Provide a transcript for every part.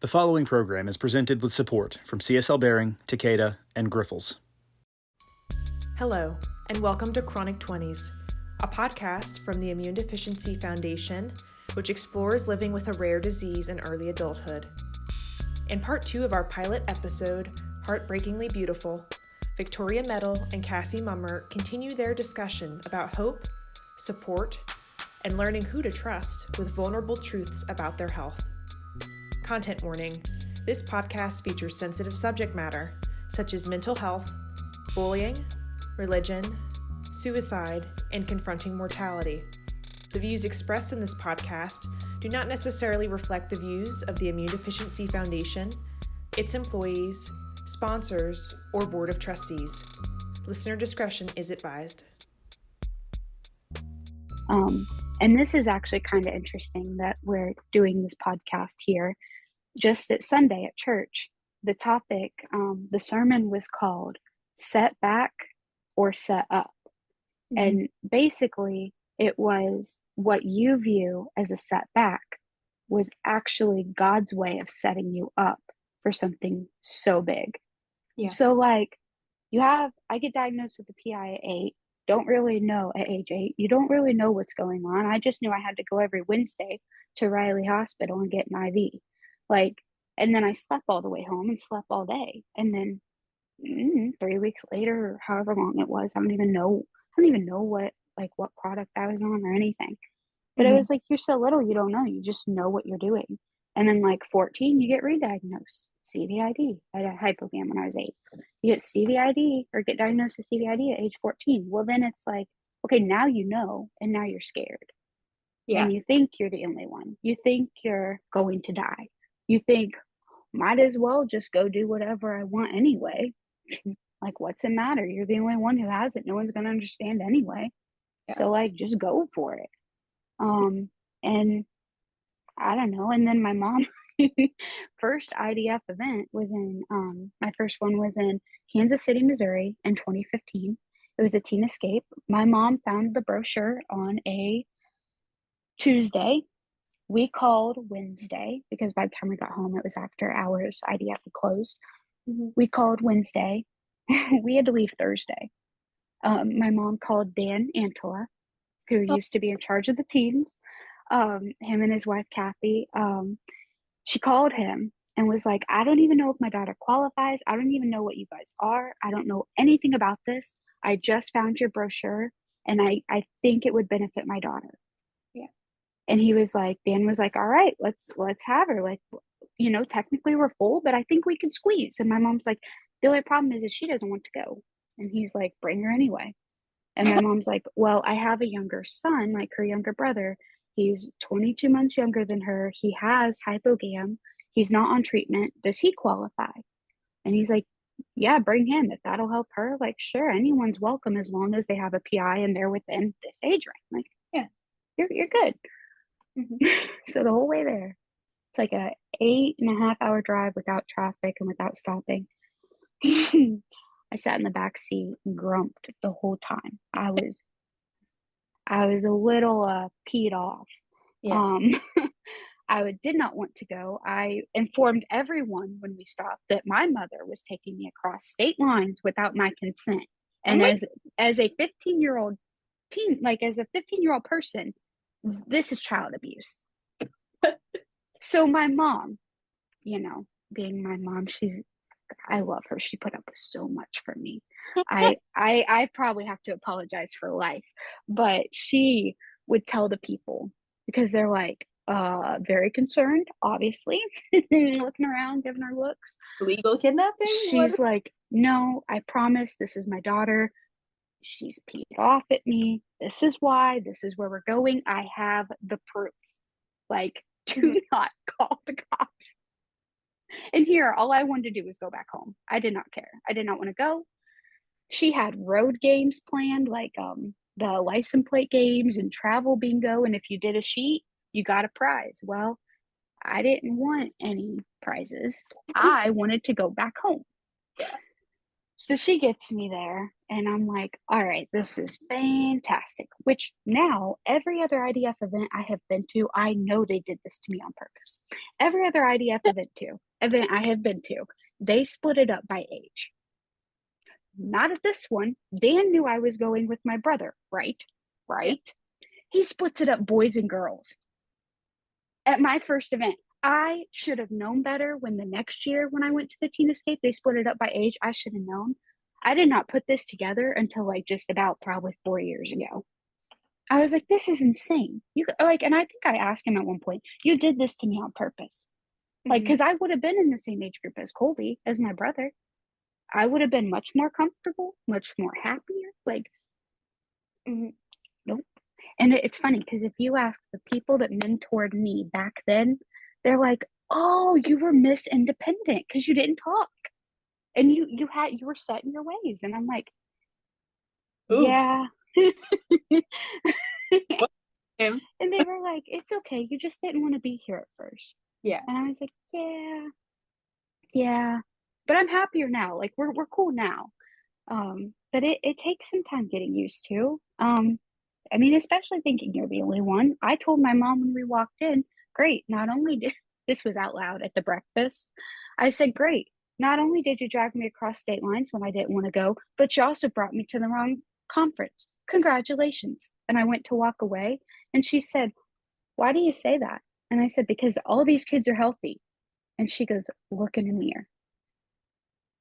The following program is presented with support from CSL Behring, Takeda, and Grifols. Hello, and welcome to ChronicXTwenties, a podcast from the Immune Deficiency Foundation, which explores living with a rare disease in early adulthood. In part 2 of our pilot episode, Heartbreakingly Beautiful, Victoria Medl and Cassie Mummert continue their discussion about hope, support, and learning who to trust with vulnerable truths about their health. Content warning: this podcast features sensitive subject matter, such as mental health, bullying, religion, suicide, and confronting mortality. The views expressed in this podcast do not necessarily reflect the views of the Immune Deficiency Foundation, its employees, sponsors, or Board of Trustees. Listener discretion is advised. And this is actually kind of interesting that we're doing this podcast here just at Sunday at church. The topic, the sermon was called Set Back or Set Up. Mm-hmm. And basically it was what you view as a setback was actually God's way of setting you up for something so big. Yeah. So like I get diagnosed with a PI at 8. Don't really know at age 8. You don't really know what's going on. I just knew I had to go every Wednesday to Riley Hospital and get an IV. And then I slept all the way home and slept all day. And then 3 weeks later, or however long it was, I don't even know what product I was on or anything. But it was like, you're so little, you don't know. You just know what you're doing. And then 14, you get re-diagnosed. CVID. I had hypogam when I was 8. You get CVID or get diagnosed with CVID at age 14. Well, then it's like, okay, now you know, and now you're scared. Yeah. And you think you're the only one. You think you're going to die. You think, might as well just go do whatever I want anyway. What's the matter? You're the only one who has it. No one's going to understand anyway. Yeah. So just go for it. And I don't know. And then my mom, first IDF event was my first one was in Kansas City, Missouri in 2015. It was a teen escape. My mom found the brochure on a Tuesday. We called Wednesday because by the time we got home, it was after hours. IDF had closed. Mm-hmm. We called Wednesday. We had to leave Thursday. My mom called Dan Antela, who used to be in charge of the teens. Him and his wife, Kathy. She called him and was like, I don't even know if my daughter qualifies. I don't even know what you guys are. I don't know anything about this. I just found your brochure and I think it would benefit my daughter. Yeah. And he was like, Dan was like, all right, let's have her. Technically we're full, but I think we can squeeze. And my mom's like, the only problem is she doesn't want to go. And he's like, bring her anyway. And my mom's like, well, I have a younger son, her younger brother. He's 22 months younger than her. He has hypogam. He's not on treatment. Does he qualify? And he's like, yeah, bring him. If that'll help her, sure, anyone's welcome as long as they have a PI and they're within this age range. Yeah, you're good. Mm-hmm. So the whole way there, it's a 8.5 hour drive without traffic and without stopping. I sat in the back seat and grumped the whole time. I was a little peed off. Yeah. I did not want to go. I informed everyone when we stopped that my mother was taking me across state lines without my consent. And as a 15-year-old teen, as a 15-year-old person, this is child abuse. So my mom, being my mom, I love her. She put up with so much for me. I probably have to apologize for life, but she would tell the people because they're very concerned, obviously, looking around, giving her looks. Legal kidnapping? She's like, no, I promise this is my daughter. She's peed off at me. This is why. This is where we're going. I have the proof. Do not call the cops. And here, all I wanted to do was go back home. I did not care. I did not want to go. She had road games planned, the license plate games and travel bingo. And if you did a sheet, you got a prize. Well, I didn't want any prizes. I wanted to go back home. Yeah. So she gets me there And I'm like, all right, this is fantastic. Which now, every other IDF event I have been to, I know they did this to me on purpose. Every other IDF event I have been to, they split it up by age. Not at this one. Dan knew I was going with my brother, right? Right? Yeah. He splits it up boys and girls. At my first event, I should have known better when the next year when I went to the Teen Escape, they split it up by age. I should have known. I did not put this together until like just about probably 4 years ago. I was like, this is insane. You like, and I think I asked him at one point, you did this to me on purpose. Like, because I would have been in the same age group as Colby, as my brother. I would have been much more comfortable, much more happier. Like, nope. And it's funny because if you ask the people that mentored me back then, they're like, oh, you were Miss Independent because you didn't talk. And you were set in your ways. And I'm like, ooh. Yeah. And they were like, it's okay. You just didn't want to be here at first. Yeah. And I was like, yeah. But I'm happier now. Like we're cool now. But it takes some time getting used to. I mean, especially thinking you're the only one. I told my mom when we walked in, great, not only did this was out loud at the breakfast. I said, great, not only did you drag me across state lines when I didn't want to go, but you also brought me to the wrong conference. Congratulations. And I went to walk away and she said, why do you say that? And I said, because all these kids are healthy. And she goes, look in the mirror.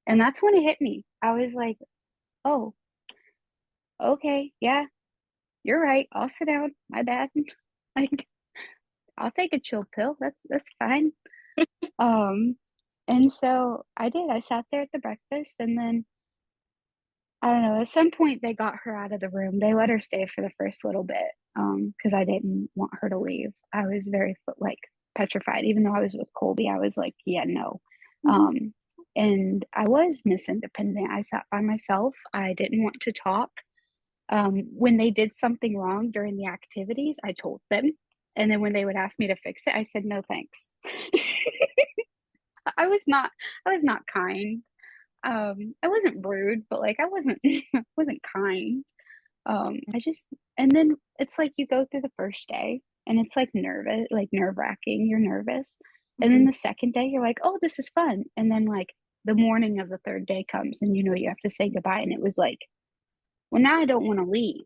And that's when it hit me. I was like, oh, okay, yeah, you're right. I'll sit down. My bad. Like, I'll take a chill pill. That's fine. And so I did. I sat there at the breakfast, and then I don't know. At some point, they got her out of the room. They let her stay for the first little bit, because I didn't want her to leave. I was very like petrified. Even though I was with Colby, I was like, yeah, no. And I was Miss Independent. I sat by myself. I didn't want to talk. When they did something wrong during the activities, I told them. And then when they would ask me to fix it, I said, no, thanks. I was not kind. I wasn't rude, but like I wasn't kind. And then it's like you go through the first day and it's like nerve-wracking. You're nervous. And then the second day you're like, oh, this is fun. And then like the morning of the third day comes and you have to say goodbye. And it was like, well, now I don't want to leave.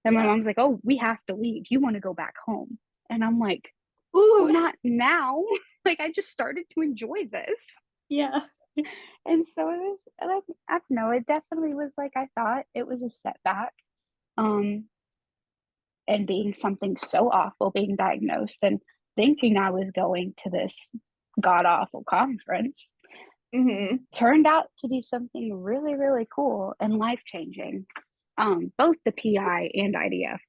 And my mom's like, oh, we have to leave. You want to go back home. And I'm like, ooh, not now. Like, I just started to enjoy this. Yeah. And so it was like, I don't know, it definitely was like I thought. It was a setback. And being something so awful, being diagnosed and thinking I was going to this god-awful conference turned out to be something really, really cool and life-changing. Both the PI and IDF,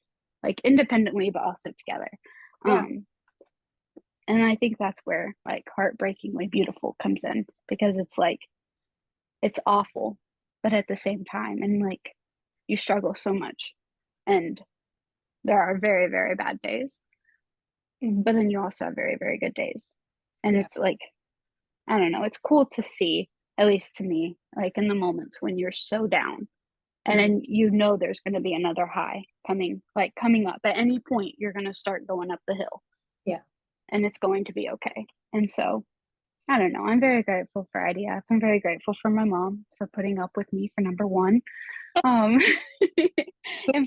like independently, but also together. And I think that's where like Heartbreakingly Beautiful comes in, because it's like, it's awful, but at the same time, and like you struggle so much and there are very, very bad days, but then you also have very, very good days. And it's like, I don't know, it's cool to see, at least to me, like in the moments when you're so down. And then there's going to be another high coming up. At any point, you're going to start going up the hill. Yeah. And it's going to be okay. And so, I don't know. I'm very grateful for IDF. I'm very grateful for my mom for putting up with me for number one. And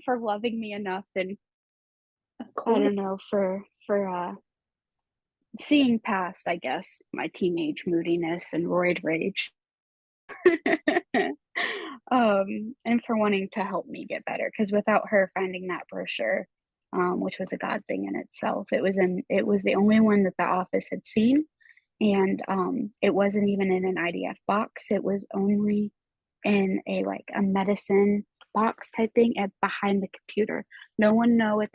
for loving me enough. And I don't know, for seeing past, I guess, my teenage moodiness and roid rage. And for wanting to help me get better, because without her finding that brochure, which was a God thing in itself, it was the only one that the office had seen, and it wasn't even in an IDF box. It was only in a medicine box type thing behind the computer. No one knew at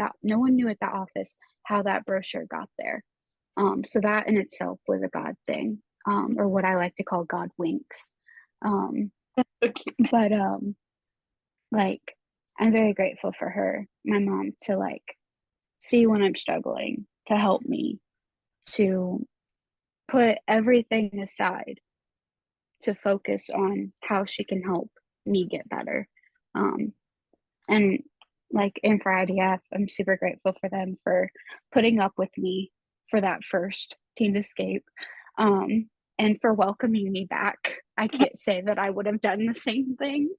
the office how that brochure got there. So that in itself was a God thing, or what I like to call God winks. But like, I'm very grateful for her, my mom, to like see when I'm struggling, to help me, to put everything aside to focus on how she can help me get better. And like in for IDF, I'm super grateful for them for putting up with me for that first teen escape, and for welcoming me back. I can't say that I would have done the same thing.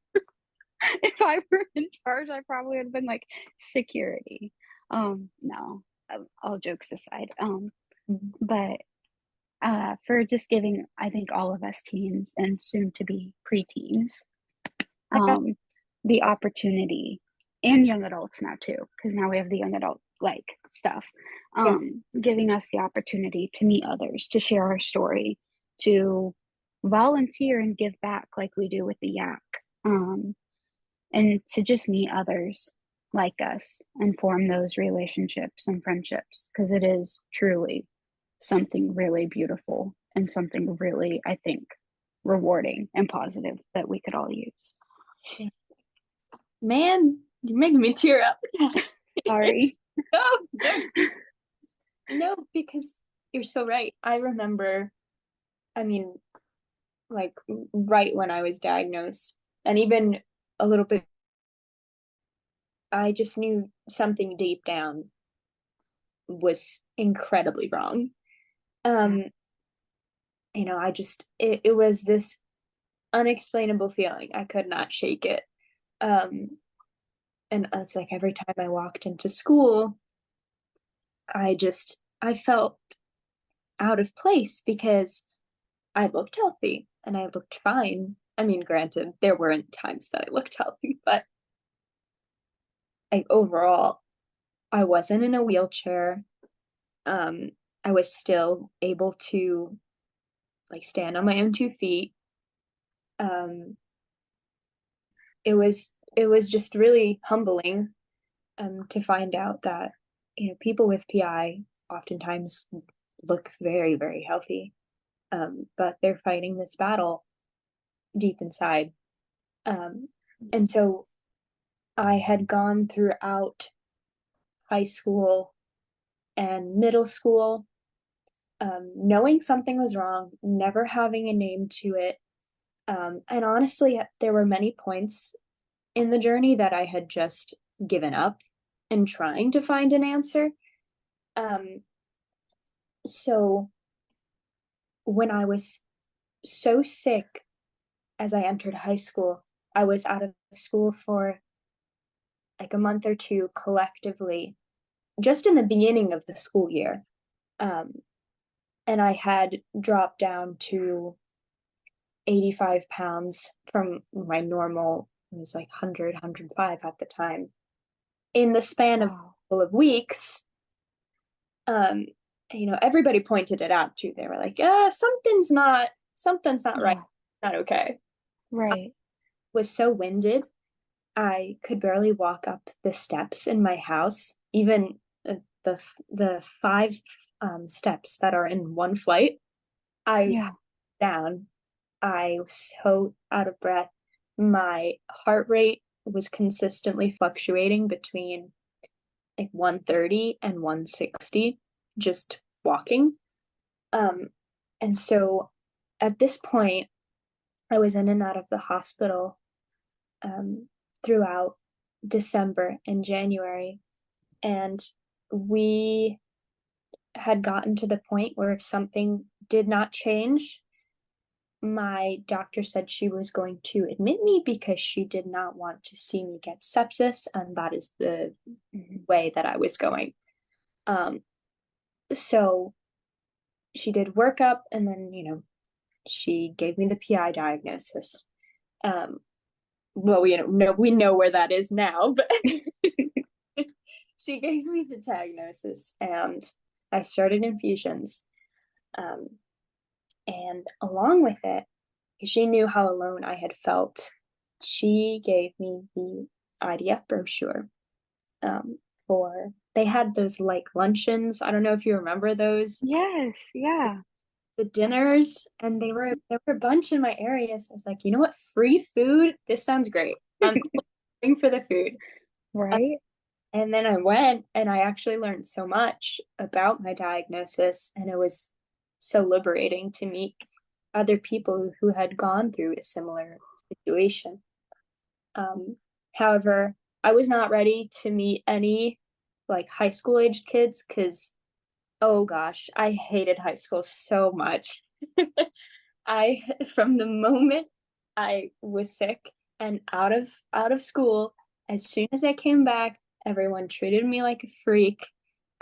If I were in charge, I probably would have been like security. No, all jokes aside. But for just giving, I think, all of us teens and soon to be preteens, I got the opportunity, and young adults now too, because now we have the young adult like stuff, giving us the opportunity to meet others, to share our story, to volunteer and give back like we do with the yak, and to just meet others like us and form those relationships and friendships, because it is truly something really beautiful and something really, I think, rewarding and positive that we could all use. Man, you're making me tear up. Sorry. No, because you're so right. I remember, I mean, like right when I was diagnosed, and even a little bit, I just knew something deep down was incredibly wrong. It was this unexplainable feeling. I could not shake it. And it's like every time I walked into school, I felt out of place because I looked healthy and I looked fine. I mean, granted, there weren't times that I looked healthy, but overall, I wasn't in a wheelchair. I was still able to like stand on my own 2 feet. It was just really humbling to find out that, people with PI oftentimes look very, very healthy, but they're fighting this battle deep inside. And so I had gone throughout high school and middle school, knowing something was wrong, never having a name to it. And honestly, there were many points in the journey that I had just given up in trying to find an answer. So when I was so sick as I entered high school, I was out of school for like a month or two collectively, just in the beginning of the school year. And I had dropped down to 85 pounds from my normal, it was like 100, 105 at the time. In the span of a couple of weeks, everybody pointed it out too. They were like, something's not right, not okay. Right. I was so winded. I could barely walk up the steps in my house, even the 5 steps that are in one flight. Down. I was so out of breath. My heart rate was consistently fluctuating between like 130 and 160 just walking. And so at this point, I was in and out of the hospital throughout December and January. And we had gotten to the point where if something did not change, my doctor said she was going to admit me because she did not want to see me get sepsis, and that is the way that I was going. So she did workup, and then, she gave me the PI diagnosis. Well, we know where that is now, but she gave me the diagnosis, and I started infusions. And along with it, because she knew how alone I had felt, she gave me the IDF brochure. They had those like luncheons. I don't know if you remember those. Yes, yeah. The dinners, and there were a bunch in my area. So I was like, you know what? Free food. This sounds great. I'm looking for the food. Right. And then I went, and I actually learned so much about my diagnosis, and it was so liberating to meet other people who had gone through a similar situation. However, I was not ready to meet any like high school aged kids because, oh gosh, I hated high school so much. From the moment I was sick and out of school, as soon as I came back, everyone treated me like a freak.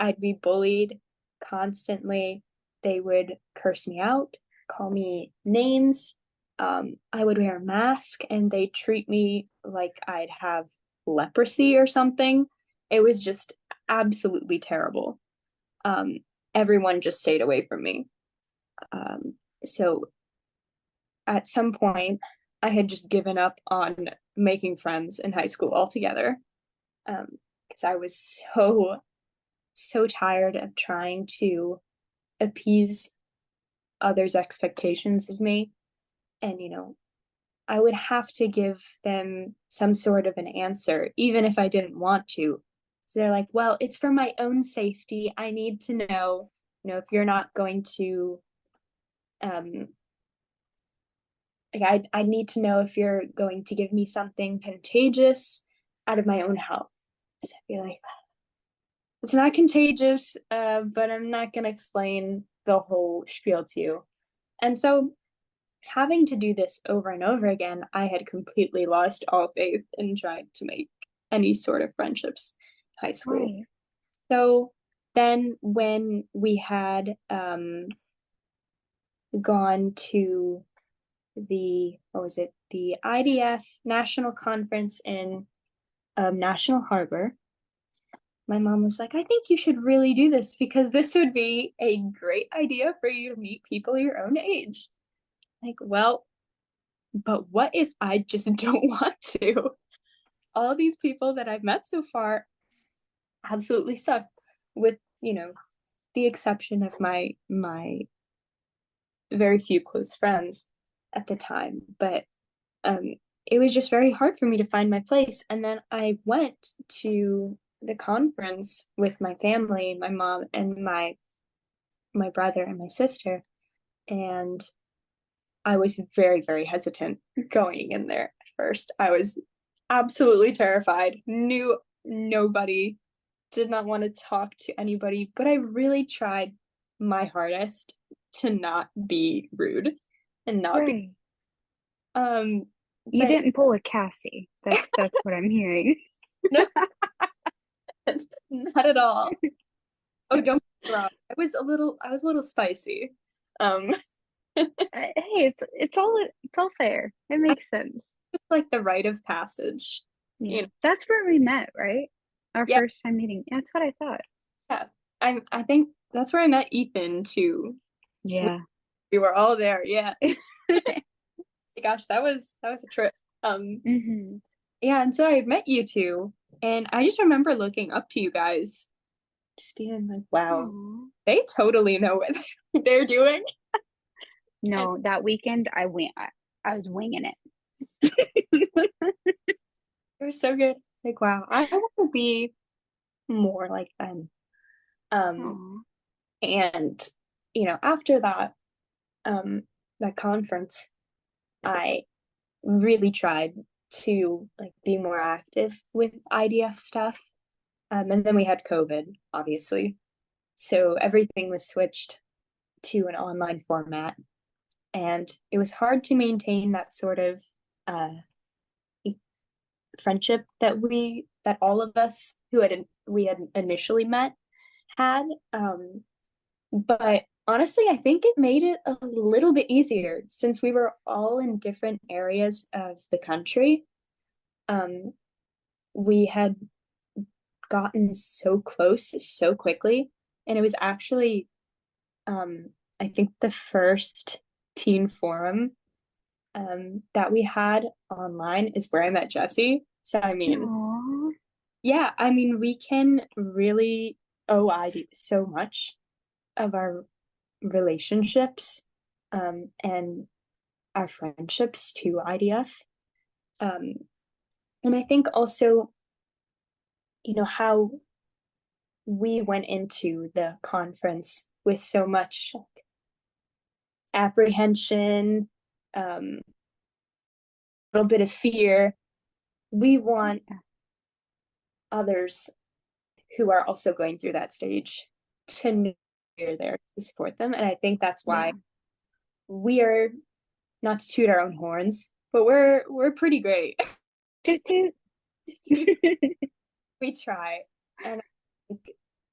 I'd be bullied constantly. They would curse me out, call me names. I would wear a mask and they treat me like I'd have leprosy or something. It was just absolutely terrible. Um, Everyone just stayed away from me. So at some point, I had just given up on making friends in high school altogether because I was so tired of trying to appease others' expectations of me. And, I would have to give them some sort of an answer, even if I didn't want to. So they're like, well, it's for my own safety. I need to know, if you're not going to, like, I need to know if you're going to give me something contagious out of my own health. So I feel like it's not contagious, but I'm not going to explain the whole spiel to you. And so having to do this over and over again, I had completely lost all faith in trying to make any sort of friendships in high school. Right. So then when we had gone to the IDF National Conference in National Harbor, my mom was like, I think you should really do this because this would be a great idea for you to meet people your own age. Like, well, but what if I just don't want to? All of these people that I've met so far absolutely suck, with, the exception of my very few close friends at the time. But it was just very hard for me to find my place. And then I went to the conference with my family, my mom and my brother and my sister, and I was very, very hesitant going in there at first. I was absolutely terrified, knew nobody, did not want to talk to anybody, but I really tried my hardest to not be rude and not be Right. You but didn't pull a Cassie. That's what I'm hearing. no, not at all. Oh, don't get me wrong. I was a little spicy. Hey, it's all fair. It makes sense. Just like the rite of passage. Yeah. That's where we met, right? Our Yeah, first time meeting. That's what I thought. yeah. I think that's where I met Ethan too. Yeah. We were all there. Yeah. Gosh, that was a trip. Mm-hmm. Yeah, and so I had met you two, and I just remember looking up to you guys, just being like, wow, Aw. they totally know what they're doing. No, that weekend I was winging it. They're so good. Like, wow, I want to be more like them. Aw. And after that conference, I really tried to like be more active with IDF stuff. And then we had COVID, obviously. So everything was switched to an online format. And it was hard to maintain that sort of friendship that all of us we had initially met had. But honestly, I think it made it a little bit easier since we were all in different areas of the country. We had gotten so close so quickly, and it was actually, I think, the first teen forum that we had online is where I met Jesse. So I mean, Aw. yeah, I mean, we can really owe so much of our relationships and our friendships to IDF. And I think also, how we went into the conference with so much apprehension, a little bit of fear. we want others who are also going through that stage to know you're there to support them. And I think that's why we are, not to toot our own horns, but we're pretty great. Toot toot. We try. And I think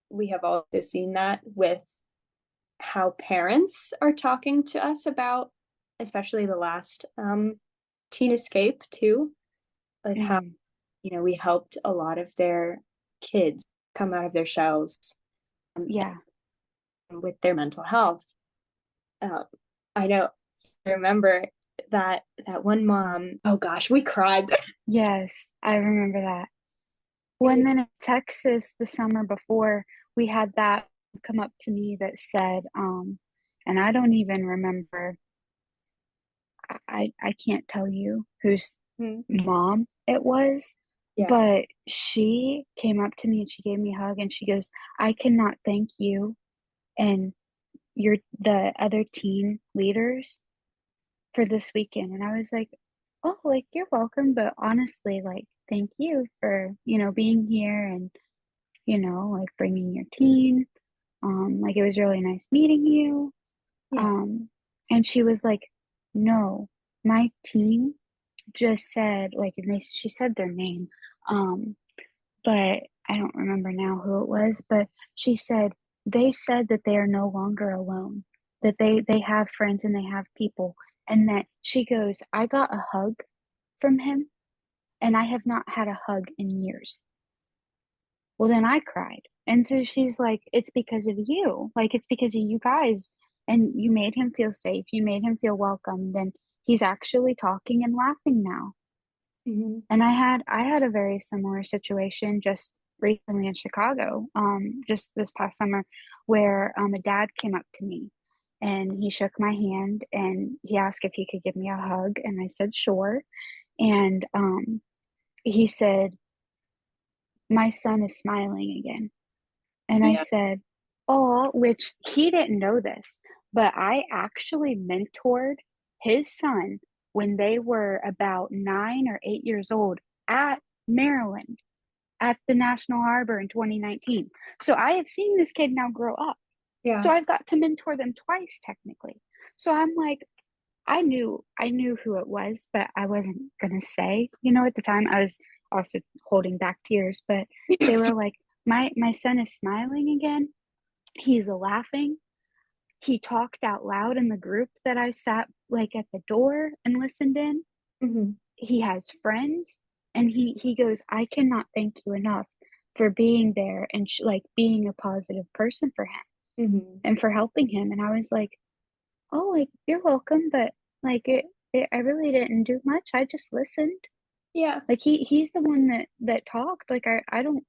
we have also seen that with how parents are talking to us about, especially the last teen escape too, like how, we helped a lot of their kids come out of their shells with their mental health. I know, I remember that one mom, oh gosh, we cried. Yes, I remember that. When then in Texas the summer before, we had that come up to me that said, and I don't even remember, I can't tell you whose mom it was, but she came up to me and she gave me a hug and she goes, I cannot thank you and the other teen leaders for this weekend. And I was like, oh, like, you're welcome, but honestly, like, thank you for, being here and, like, bringing your teen. Like, it was really nice meeting you. And she was like, no, my team just said, like, and she said their name, but I don't remember now who it was, but she said, they said that they are no longer alone, that they have friends and they have people. And that she goes, I got a hug from him and I have not had a hug in years. Well, then I cried. And so she's like, it's because of you. Like, it's because of you guys. And you made him feel safe. You made him feel welcomed. And he's actually talking and laughing now. And I had a very similar situation just recently in Chicago, just this past summer, where a dad came up to me and he shook my hand and he asked if he could give me a hug. And I said, sure. And he said, my son is smiling again. And I said, oh, which he didn't know this, but I actually mentored his son when they were about 9 or 8 years old at Maryland at the National Harbor in 2019. So I have seen this kid now grow up. So I've got to mentor them twice technically. So I'm like, I knew who it was, but I wasn't going to say, at the time I was also holding back tears, but they were like, my son is smiling again. He's laughing. He talked out loud in the group that I sat like at the door and listened in. He has friends and he goes, I cannot thank you enough for being there and like being a positive person for him and for helping him. And I was like, oh, like, you're welcome, but like I really didn't do much. I just listened. Like he's the one that talked. Like I don't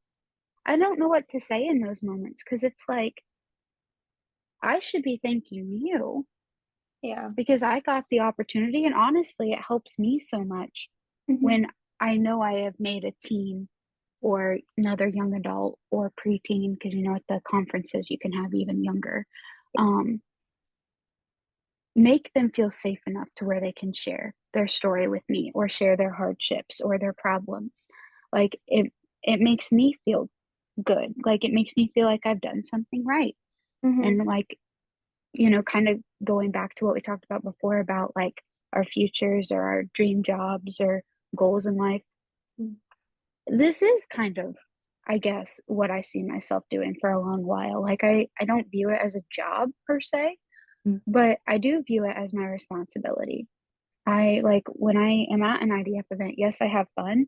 know what to say in those moments because it's like I should be thanking you. Because I got the opportunity, and honestly, it helps me so much when I know I have made a teen or another young adult or preteen, because at the conferences you can have even younger. Make them feel safe enough to where they can share their story with me or share their hardships or their problems. Like it makes me feel good. Like it makes me feel like I've done something right. And like, kind of going back to what we talked about before about like our futures or our dream jobs or goals in life. This is kind of, I guess, what I see myself doing for a long while. Like I don't view it as a job per se, but I do view it as my responsibility. I like when I am at an IDF event, yes, I have fun,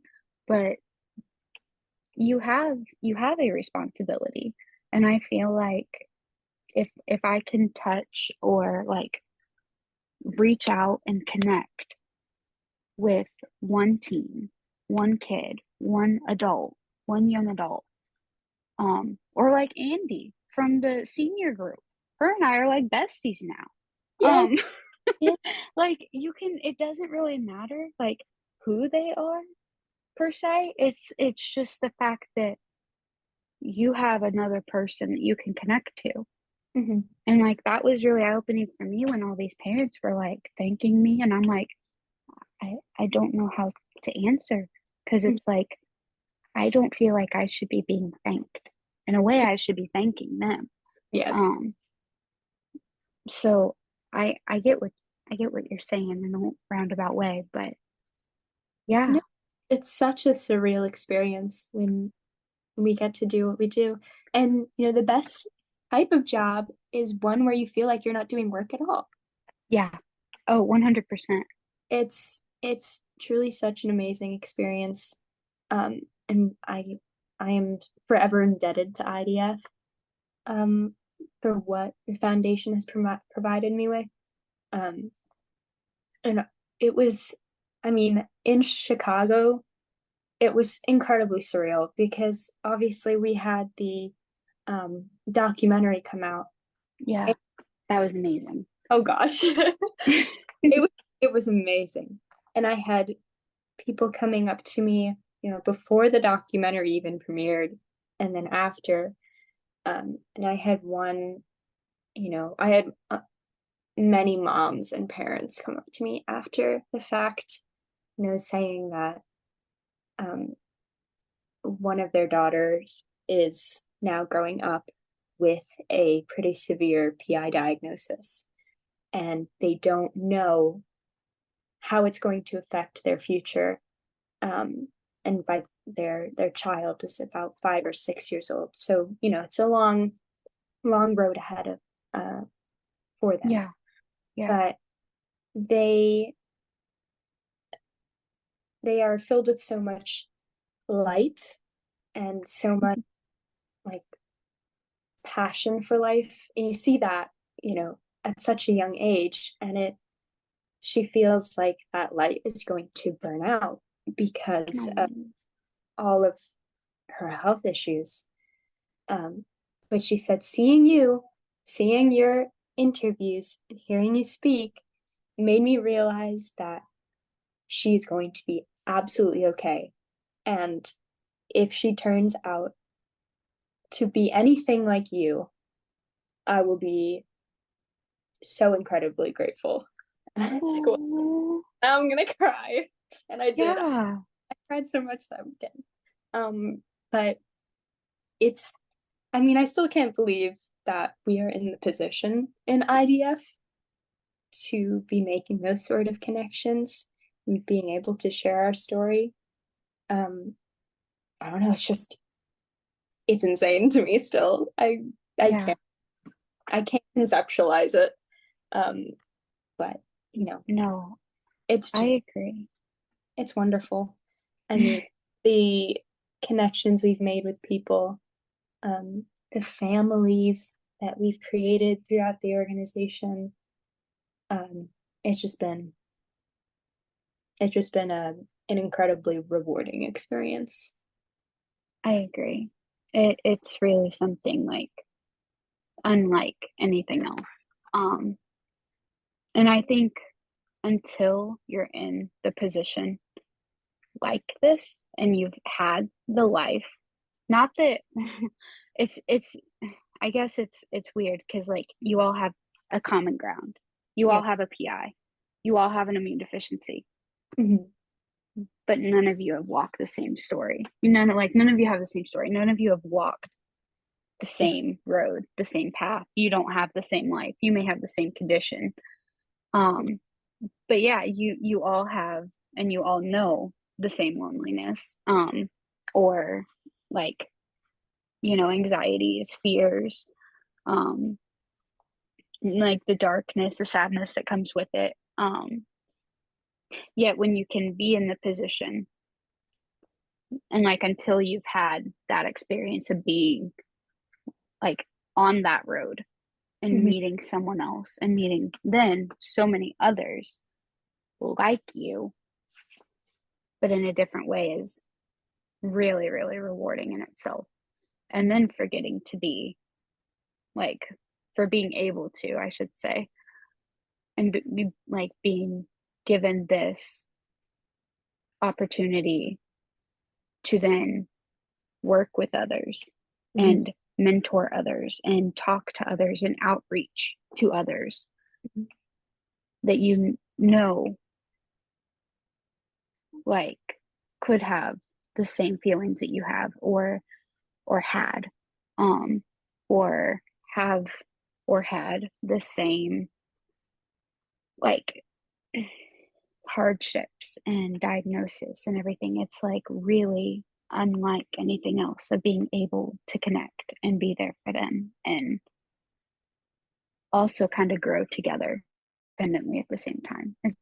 but you have a responsibility. And I feel like if I can touch or like reach out and connect with one teen, one kid, one adult, one young adult, or like Andy from the senior group, her and I are like besties now. Like it doesn't really matter like who they are per se. It's just the fact that you have another person that you can connect to. And like that was really eye-opening for me when all these parents were like thanking me, and I'm like, I don't know how to answer. because it's like, I don't feel like I should be being thanked. In a way, I should be thanking them. Yes. So I get what you're saying in a roundabout way, but yeah. No, it's such a surreal experience when we get to do what we do. And the best type of job is one where you feel like you're not doing work at all. Yeah. Oh, 100%. It's truly such an amazing experience. And I am forever indebted to IDF for what the foundation has provided me with. And it was, in Chicago, it was incredibly surreal because obviously we had the documentary come out. Yeah, that was amazing. Oh gosh. it was amazing. And I had people coming up to me, before the documentary even premiered, and then after. And I had many moms and parents come up to me after the fact, saying that one of their daughters is now growing up with a pretty severe PI diagnosis, and they don't know how it's going to affect their future. And by their child is about 5 or 6 years old. So, it's a long road ahead of for them. Yeah. Yeah. But they are filled with so much light and so much like passion for life. And you see that, at such a young age, and she feels like that light is going to burn out because of all of her health issues. But she said, seeing your interviews and hearing you speak made me realize that she's going to be absolutely okay. And if she turns out to be anything like you, I will be so incredibly grateful. And I was like, well, now I'm gonna cry. And I did. Yeah. I cried so much that weekend. But it's, I still can't believe that we are in the position in IDF to be making those sort of connections and being able to share our story. I don't know, it's insane to me still. I can't conceptualize it. But no, it's just, I agree. It's wonderful. The connections we've made with people, the families that we've created throughout the organization. It's just been an incredibly rewarding experience. I agree. It's really something like unlike anything else. And I think until you're in the position like this and you've had the life, not that it's I guess it's weird because like you all have a common ground. You all have a PI. You all have an immune deficiency. Mm-hmm. But none of you have walked the same story. None of you have the same story. None of you have walked the same road, the same path. You don't have the same life. You may have the same condition. But yeah, you all have, and you all know the same loneliness, or like, anxieties, fears, like the darkness, the sadness that comes with it. Yet when you can be in the position and like until you've had that experience of being like on that road and meeting someone else and meeting then so many others like you, but in a different way, is really, really rewarding in itself. And then for getting to be like, for being able to, I should say, and be like being given this opportunity to then work with others and mentor others and talk to others and outreach to others that like could have the same feelings that you have, or had, um or have or had the same, like, hardships and diagnosis and everything. It's like really unlike anything else, of being able to connect and be there for them, and also kind of grow together independently at the same time. It's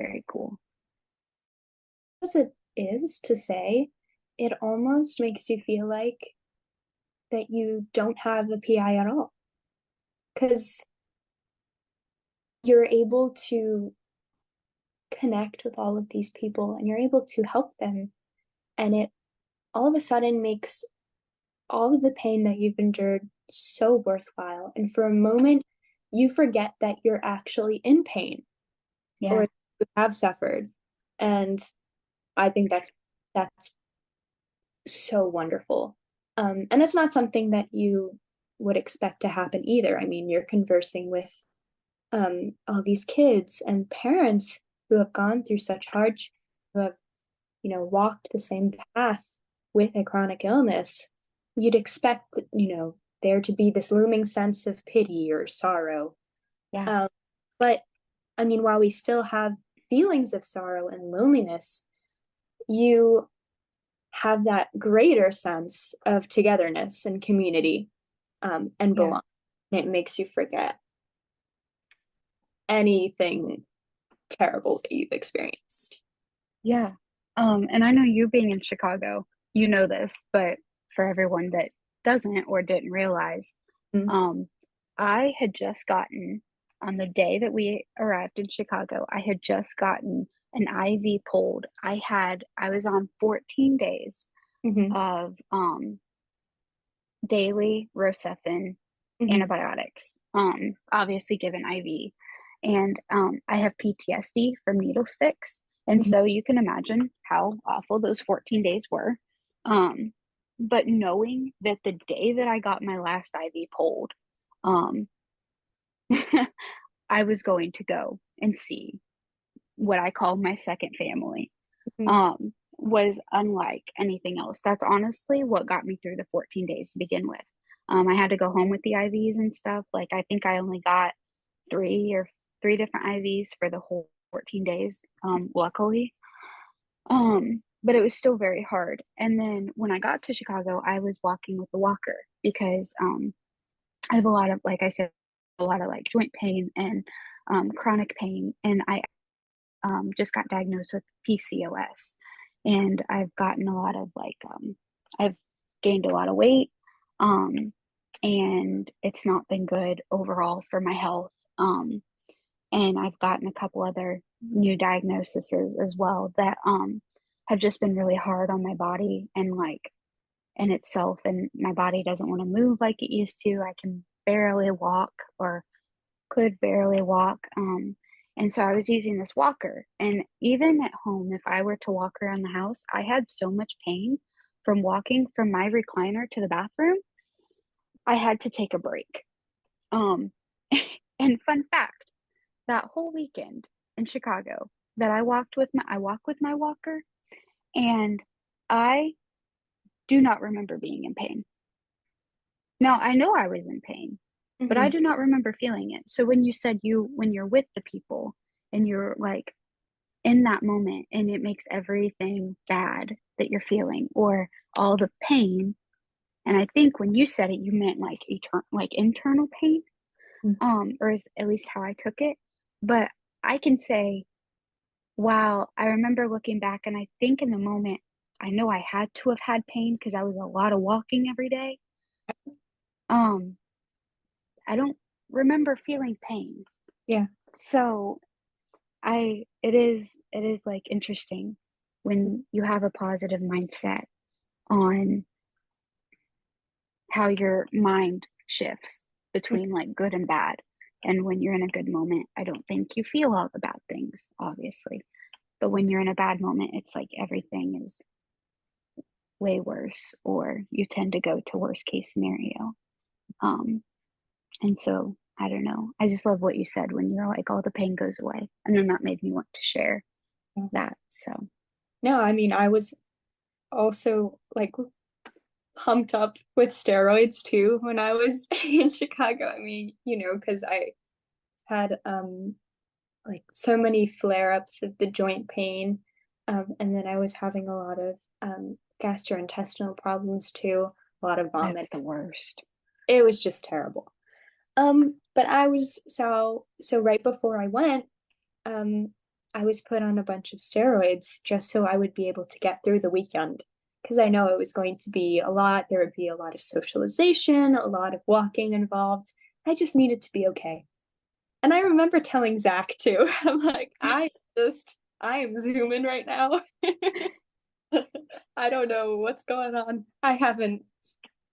very cool. As it is to say, it almost makes you feel like that you don't have a PI at all. Because you're able to connect with all of these people and you're able to help them. And it all of a sudden makes all of the pain that you've endured so worthwhile. And for a moment, you forget that you're actually in pain Yeah. or you have suffered. And I think that's so wonderful. And it's not something that you would expect to happen either. I mean, you're conversing with all these kids and parents who have gone through such hardship, who have, walked the same path with a chronic illness. You'd expect, there to be this looming sense of pity or sorrow. Yeah. But I mean, while we still have feelings of sorrow and loneliness, you have that greater sense of togetherness and community, and belong. It makes you forget anything terrible that you've experienced. Yeah. And I know you being in Chicago, you know this, but for everyone that doesn't or didn't realize, Mhm. I had just gotten, on the day that we arrived in Chicago, I had just gotten an IV pulled. I was on 14 days Mhm. of daily Rocephin Mhm. antibiotics, obviously given IV. And I have PTSD from needle sticks. And Mhm. so you can imagine how awful those 14 days were. But knowing that the day that I got my last IV pulled, um, I was going to go and see what I call my second family, Mhm. was unlike anything else. That's honestly what got me through the 14 days to begin with. I had to go home with the IVs and stuff. Like, I think I only got three different IVs for the whole 14 days, luckily. But it was still very hard. And then when I got to Chicago, I was walking with a walker because I have a lot of, like I said, a lot of like joint pain and chronic pain. And I just got diagnosed with PCOS. And I've gotten a lot of I've gained a lot of weight. Um, and it's not been good overall for my health. And I've gotten a couple other new diagnoses as well that have just been really hard on my body and like in itself. And my body doesn't want to move like it used to. I can barely walk, or could barely walk. And so I was using this walker. And even at home, if I were to walk around the house, I had so much pain from walking from my recliner to the bathroom. I had to take a break. Um, and fun fact, that whole weekend in Chicago that I walk with my walker, and I do not remember being in pain. Now, I know I was in pain, but I Mhm. do not remember feeling it. So when you said when you're with the people and you're like in that moment and it makes everything bad that you're feeling or all the pain, and I think when you said it, you meant like internal pain, Mhm. or is at least how I took it. But I can say, wow, I remember looking back and I think in the moment, I know I had to have had pain because I was a lot of walking every day. Um, I don't remember feeling pain. Yeah. So it is like interesting when you have a positive mindset on how your mind shifts between like good and bad. And when you're in a good moment, I don't think you feel all the bad things, obviously. But when you're in a bad moment, it's like everything is way worse, or you tend to go to worst case scenario. Um, and so I don't know. I just love what you said when you're like, all the pain goes away. And then that made me want to share Yeah. that. So No, I mean, I was also like pumped up with steroids too when I was in Chicago. I mean, because I had like so many flare-ups of the joint pain. And then I was having a lot of gastrointestinal problems too, a lot of vomit. That's the worst. It was just terrible. But I was so right before I went, I was put on a bunch of steroids just so I would be able to get through the weekend. Because I know it was going to be a lot. There would be a lot of socialization, a lot of walking involved. I just needed to be okay. And I remember telling Zach too, I'm like, I am zooming right now. I don't know what's going on. I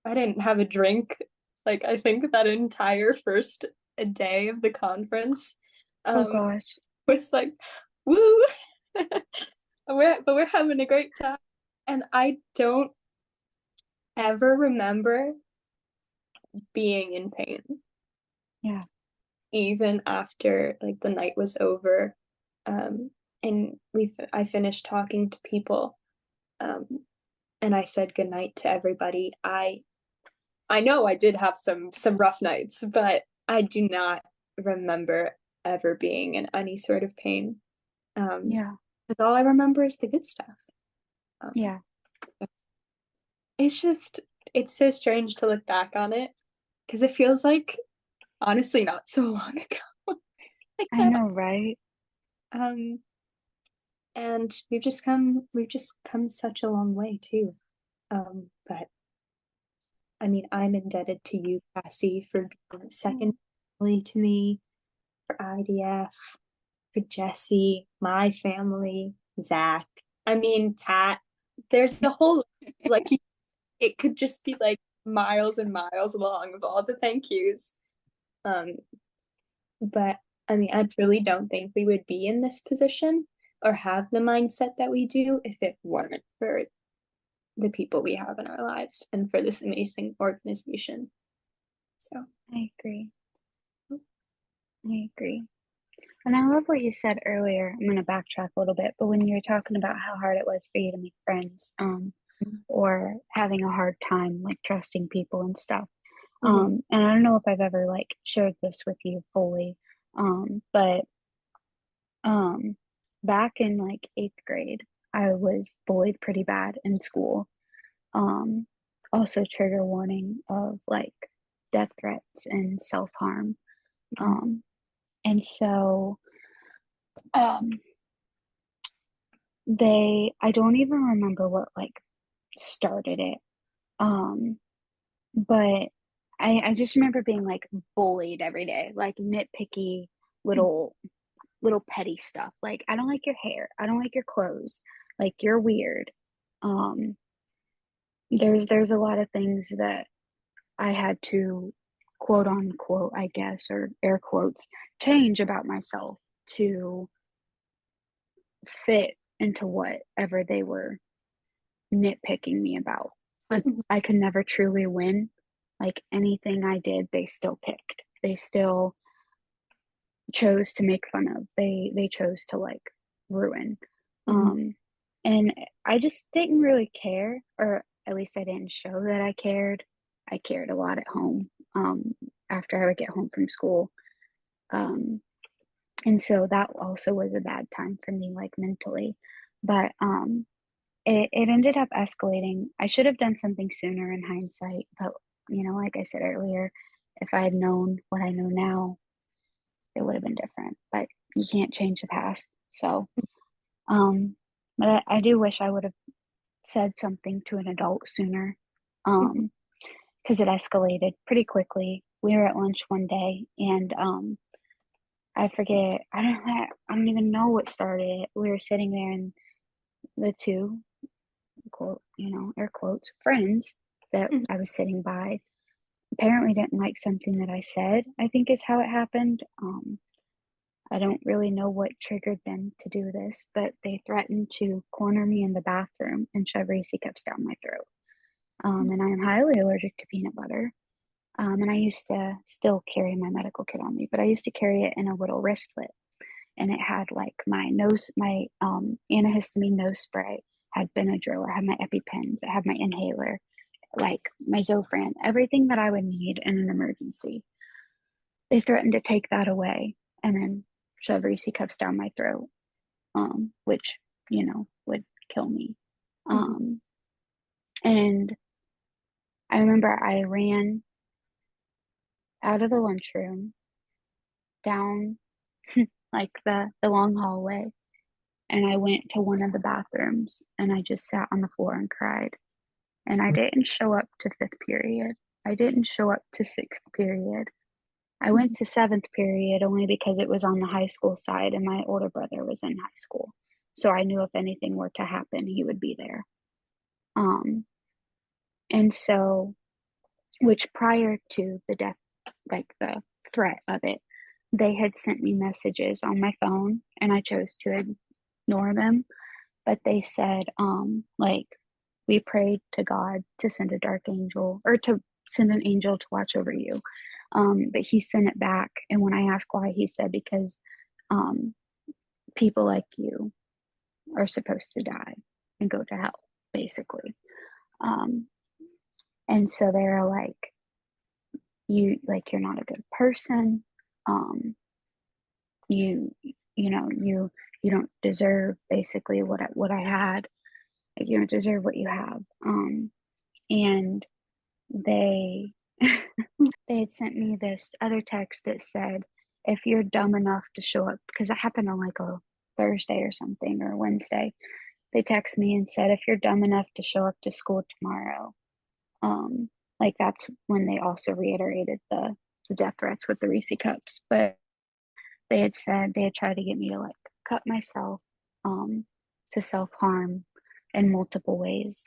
didn't have a drink. Like, I think that entire first day of the conference, Oh gosh. was like, woo, we're having a great time. And I don't ever remember being in pain. Yeah. Even after like the night was over, and I finished talking to people, and I said goodnight to everybody. I know I did have some rough nights, but I do not remember ever being in any sort of pain. Yeah. Because all I remember is the good stuff. Yeah. It's so strange to look back on it because it feels like honestly not so long ago. Like I know, right? And we've just come such a long way too. But I mean, I'm indebted to you, Cassie, for being second family to me, for IDF, for Jesse, my family, Zach. I mean, Kat. There's a whole like it could just be like miles and miles long of all the thank yous. But I mean, I truly don't think we would be in this position or have the mindset that we do if it weren't for the people we have in our lives and for this amazing organization. So I agree. I agree. And I love what you said earlier. I'm going to backtrack a little bit, but when you were talking about how hard it was for you to make friends, or having a hard time like trusting people and stuff. And I don't know if I've ever like shared this with you fully, but back in like 8th grade, I was bullied pretty bad in school. Also trigger warning of like death threats and self-harm. And so I don't even remember what like started it. But I just remember being like bullied every day, like nitpicky little petty stuff. Like, I don't like your hair, I don't like your clothes, like you're weird. There's a lot of things that I had to quote unquote, I guess, or air quotes, change about myself to fit into whatever they were nitpicking me about. But I could never truly win. Like anything I did, they still picked. They still chose to make fun of. They chose to like ruin. And I just didn't really care, or at least I didn't show that I cared. I cared a lot at home. After I would get home from school. And so that also was a bad time for me, like mentally. But it ended up escalating. I should have done something sooner in hindsight, but like I said earlier, if I had known what I know now, it would have been different. But you can't change the past. So, but I do wish I would have said something to an adult sooner, because it escalated pretty quickly. We were at lunch one day, and I forget. I don't even know what started it. We were sitting there, and the two, quote, air quotes, friends that I was sitting by apparently didn't like something that I said, I think is how it happened. I don't really know what triggered them to do this, but they threatened to corner me in the bathroom and shove Reese cups down my throat. And I am highly allergic to peanut butter. And I used to still carry my medical kit on me, but I used to carry it in a little wristlet. And it had like my antihistamine nose spray had Benadryl, I had my EpiPens, I had my inhaler, like my Zofran, everything that I would need in an emergency. They threatened to take that away and then shove Reese cups down my throat, which, would kill me. And I remember I ran out of the lunchroom down like the long hallway, and I went to one of the bathrooms and I just sat on the floor and cried. And I didn't show up to fifth period. I didn't show up to sixth period. I went to seventh period only because it was on the high school side and my older brother was in high school. So I knew if anything were to happen, he would be there. And so, which prior to the death, like the threat of it, they had sent me messages on my phone and I chose to ignore them. But they said, like, we prayed to God to send a dark angel or to send an angel to watch over you. But he sent it back. And when I asked why, he said, because people like you are supposed to die and go to hell, basically. And so they're like, you're not a good person. You don't deserve basically what I had. Like, you don't deserve what you have. And they they had sent me this other text that said, if you're dumb enough to show up, because that happened on like a Thursday or something, or Wednesday, they text me and said, if you're dumb enough to show up to school tomorrow, like that's when they also reiterated the death threats with the Reese cups. But they had said they had tried to get me to like cut myself, to self-harm in multiple ways.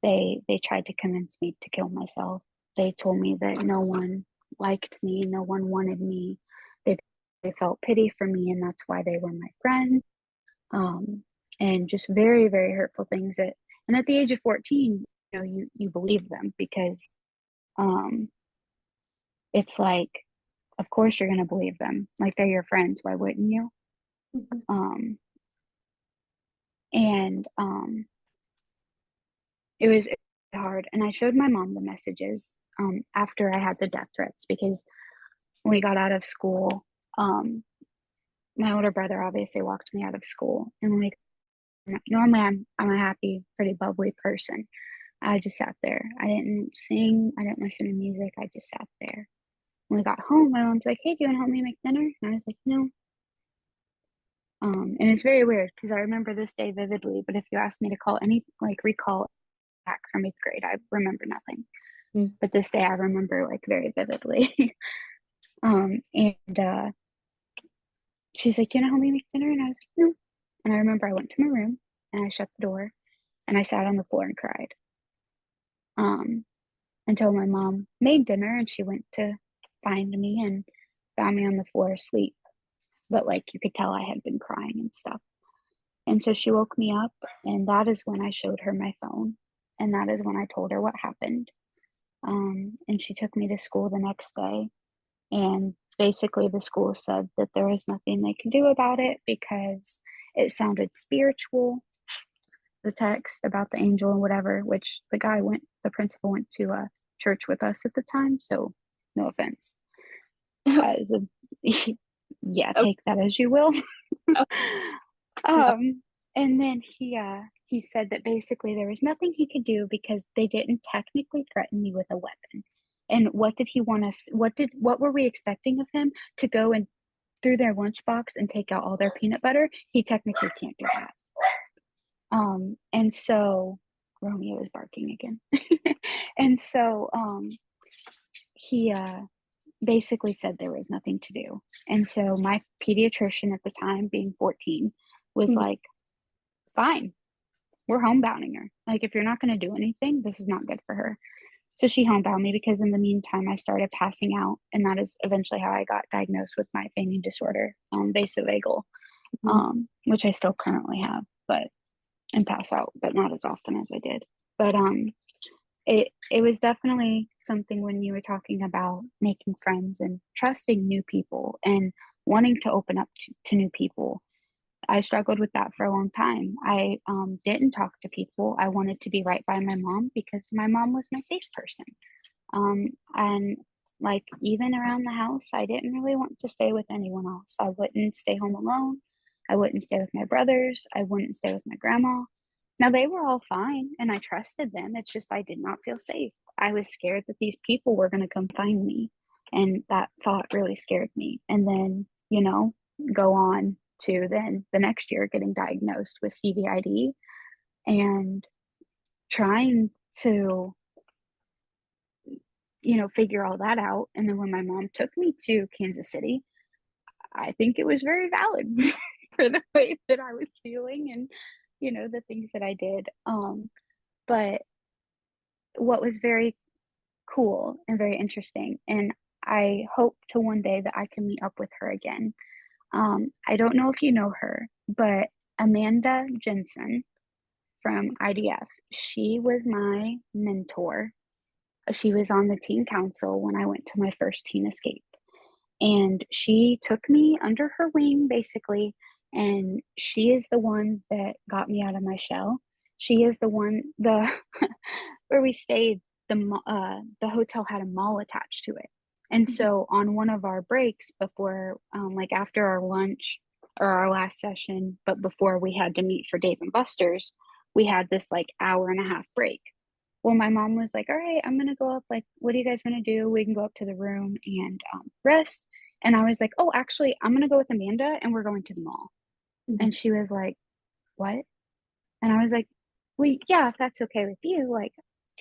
They tried to convince me to kill myself. They told me that no one liked me, no one wanted me. They felt pity for me, and that's why they were my friend. And just very, very hurtful things and at the age of 14, you believe them because it's like, of course you're going to believe them. Like, they're your friends. Why wouldn't you? It was hard. And I showed my mom the messages after I had the death threats, because when we got out of school, my older brother obviously walked me out of school. And normally I'm a happy, pretty bubbly person. I just sat there. I didn't sing. I didn't listen to music. I just sat there. When we got home, my mom's like, hey, do you want to help me make dinner? And I was like, no. And it's very weird because I remember this day vividly, but if you ask me to recall back from 8th grade, I remember nothing. But this day I remember like very vividly. And she's like, do you know how we make dinner? And I was like, no. And I remember I went to my room and I shut the door and I sat on the floor and cried. Until my mom made dinner and she went to find me and found me on the floor asleep. But like, you could tell I had been crying and stuff. And so she woke me up, and that is when I showed her my phone. And that is when I told her what happened. And she took me to school the next day. And basically the school said that there was nothing they could do about it because it sounded spiritual, the text about the angel and whatever, which the principal went to a church with us at the time. So no offense. Yeah, take that as you will. And then he said that basically there was nothing he could do because they didn't technically threaten me with a weapon. And what did he want us? What were we expecting of him, to go and through their lunchbox and take out all their peanut butter? He technically can't do that. And so Romeo is barking again. And so he basically said there was nothing to do. And so my pediatrician at the time, being 14, was like, fine, we're homebounding her. Like, if you're not going to do anything, this is not good for her. So she homebound me because in the meantime, I started passing out. And that is eventually how I got diagnosed with my fainting disorder, vasovagal, which I still currently have, and pass out, but not as often as I did. But it was definitely something when you were talking about making friends and trusting new people and wanting to open up to new people. I struggled with that for a long time. I didn't talk to people. I wanted to be right by my mom because my mom was my safe person. And like even around the house, I didn't really want to stay with anyone else. I wouldn't stay home alone. I wouldn't stay with my brothers. I wouldn't stay with my grandma. Now they were all fine and I trusted them. It's just I did not feel safe. I was scared that these people were going to come find me. And that thought really scared me. And then, go on to then the next year getting diagnosed with CVID and trying to figure all that out. And then when my mom took me to Kansas City, I think it was very valid for the way that I was feeling and the things that I did. But what was very cool and very interesting, and I hope to one day that I can meet up with her again. I don't know if you know her, but Amanda Jensen from IDF, she was my mentor. She was on the teen council when I went to my first teen escape. And she took me under her wing, basically, and she is the one that got me out of my shell. She is the one, where we stayed, the hotel had a mall attached to it. And so on one of our breaks before, like after our lunch or our last session, but before we had to meet for Dave and Buster's, we had this like hour and a half break. Well, my mom was like, all right, I'm going to go up. Like, what do you guys want to do? We can go up to the room and rest. And I was like, oh, actually, I'm going to go with Amanda and we're going to the mall. And she was like, what? And I was like, well, yeah, if that's okay with you. Like,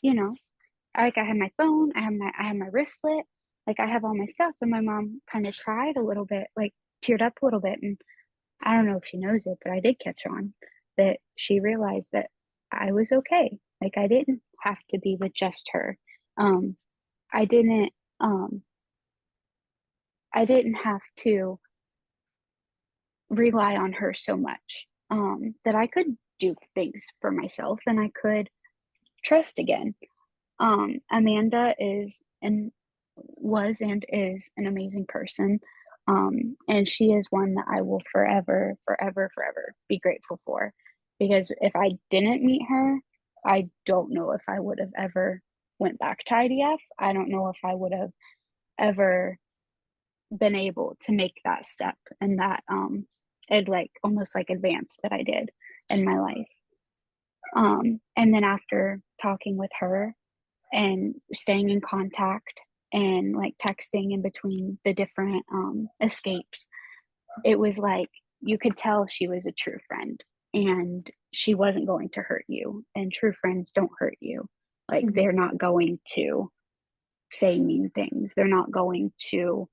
I had my phone, I had my wristlet, like I have all my stuff. And my mom kind of cried a little bit, like teared up a little bit. And I don't know if she knows it, but I did catch on that she realized that I was okay. Like I didn't have to be with just her. I didn't have to rely on her so much, that I could do things for myself and I could trust again. Amanda was and is an amazing person. And she is one that I will forever, forever, forever be grateful for, because if I didn't meet her, I don't know if I would have ever went back to IDF. I don't know if I would have ever been able to make that step and that, almost like advance that I did in my life. And then after talking with her and staying in contact and like texting in between the different escapes, it was like you could tell she was a true friend and she wasn't going to hurt you, and true friends don't hurt you. Like they're not going to say mean things, they're not going to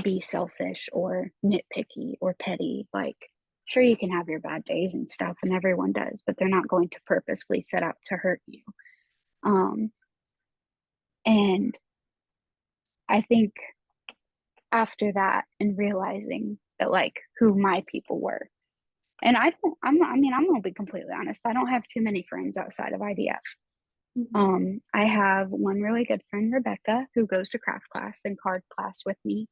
be selfish or nitpicky or petty. Like sure, you can have your bad days and stuff, and everyone does, but they're not going to purposefully set out to hurt you. And I think after that and realizing that like who my people were, and I'm gonna be completely honest, I don't have too many friends outside of IDF. I have one really good friend, Rebecca, who goes to craft class and card class with me.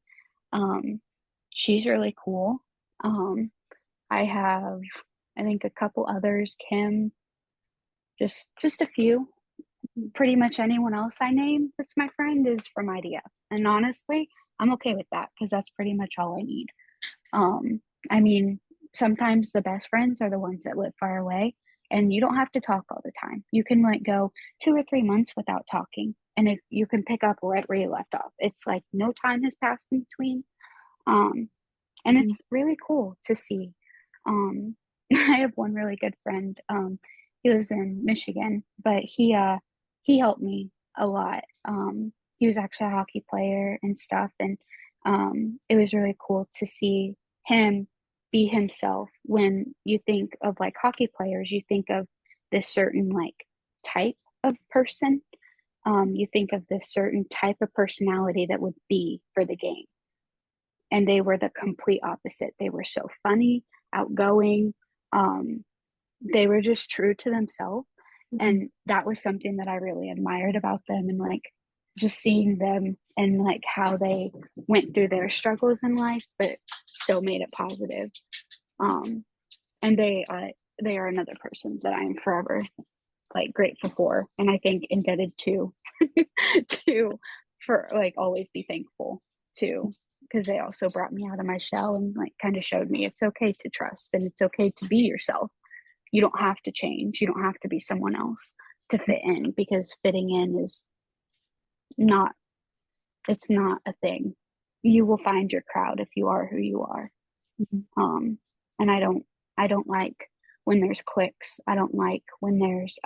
She's really cool. I have, I think, a couple others, Kim, just a few. Pretty much anyone else I name that's my friend is from IDF. And honestly, I'm okay with that because that's pretty much all I need. I mean, sometimes the best friends are the ones that live far away, and you don't have to talk all the time. You can like go 2 or 3 months without talking, and if you can pick up right where you left off. It's like no time has passed in between. And it's really cool to see. I have one really good friend. He lives in Michigan, but he helped me a lot. He was actually a hockey player and stuff, and it was really cool to see him be himself. When you think of like hockey players, you think of this certain like type of person. You think of this certain type of personality that would be for the game. And they were the complete opposite. They were so funny, outgoing. They were just true to themselves. And that was something that I really admired about them, and like just seeing them and like how they went through their struggles in life, but still made it positive. And they are another person that I am forever like grateful for, and I think indebted to to for like always be thankful to, because they also brought me out of my shell and like kind of showed me it's okay to trust and it's okay to be yourself. You don't have to change. You don't have to be someone else to fit in, because fitting in is not, it's not a thing. You will find your crowd if you are who you are. And I don't like when there's cliques. I don't like when there's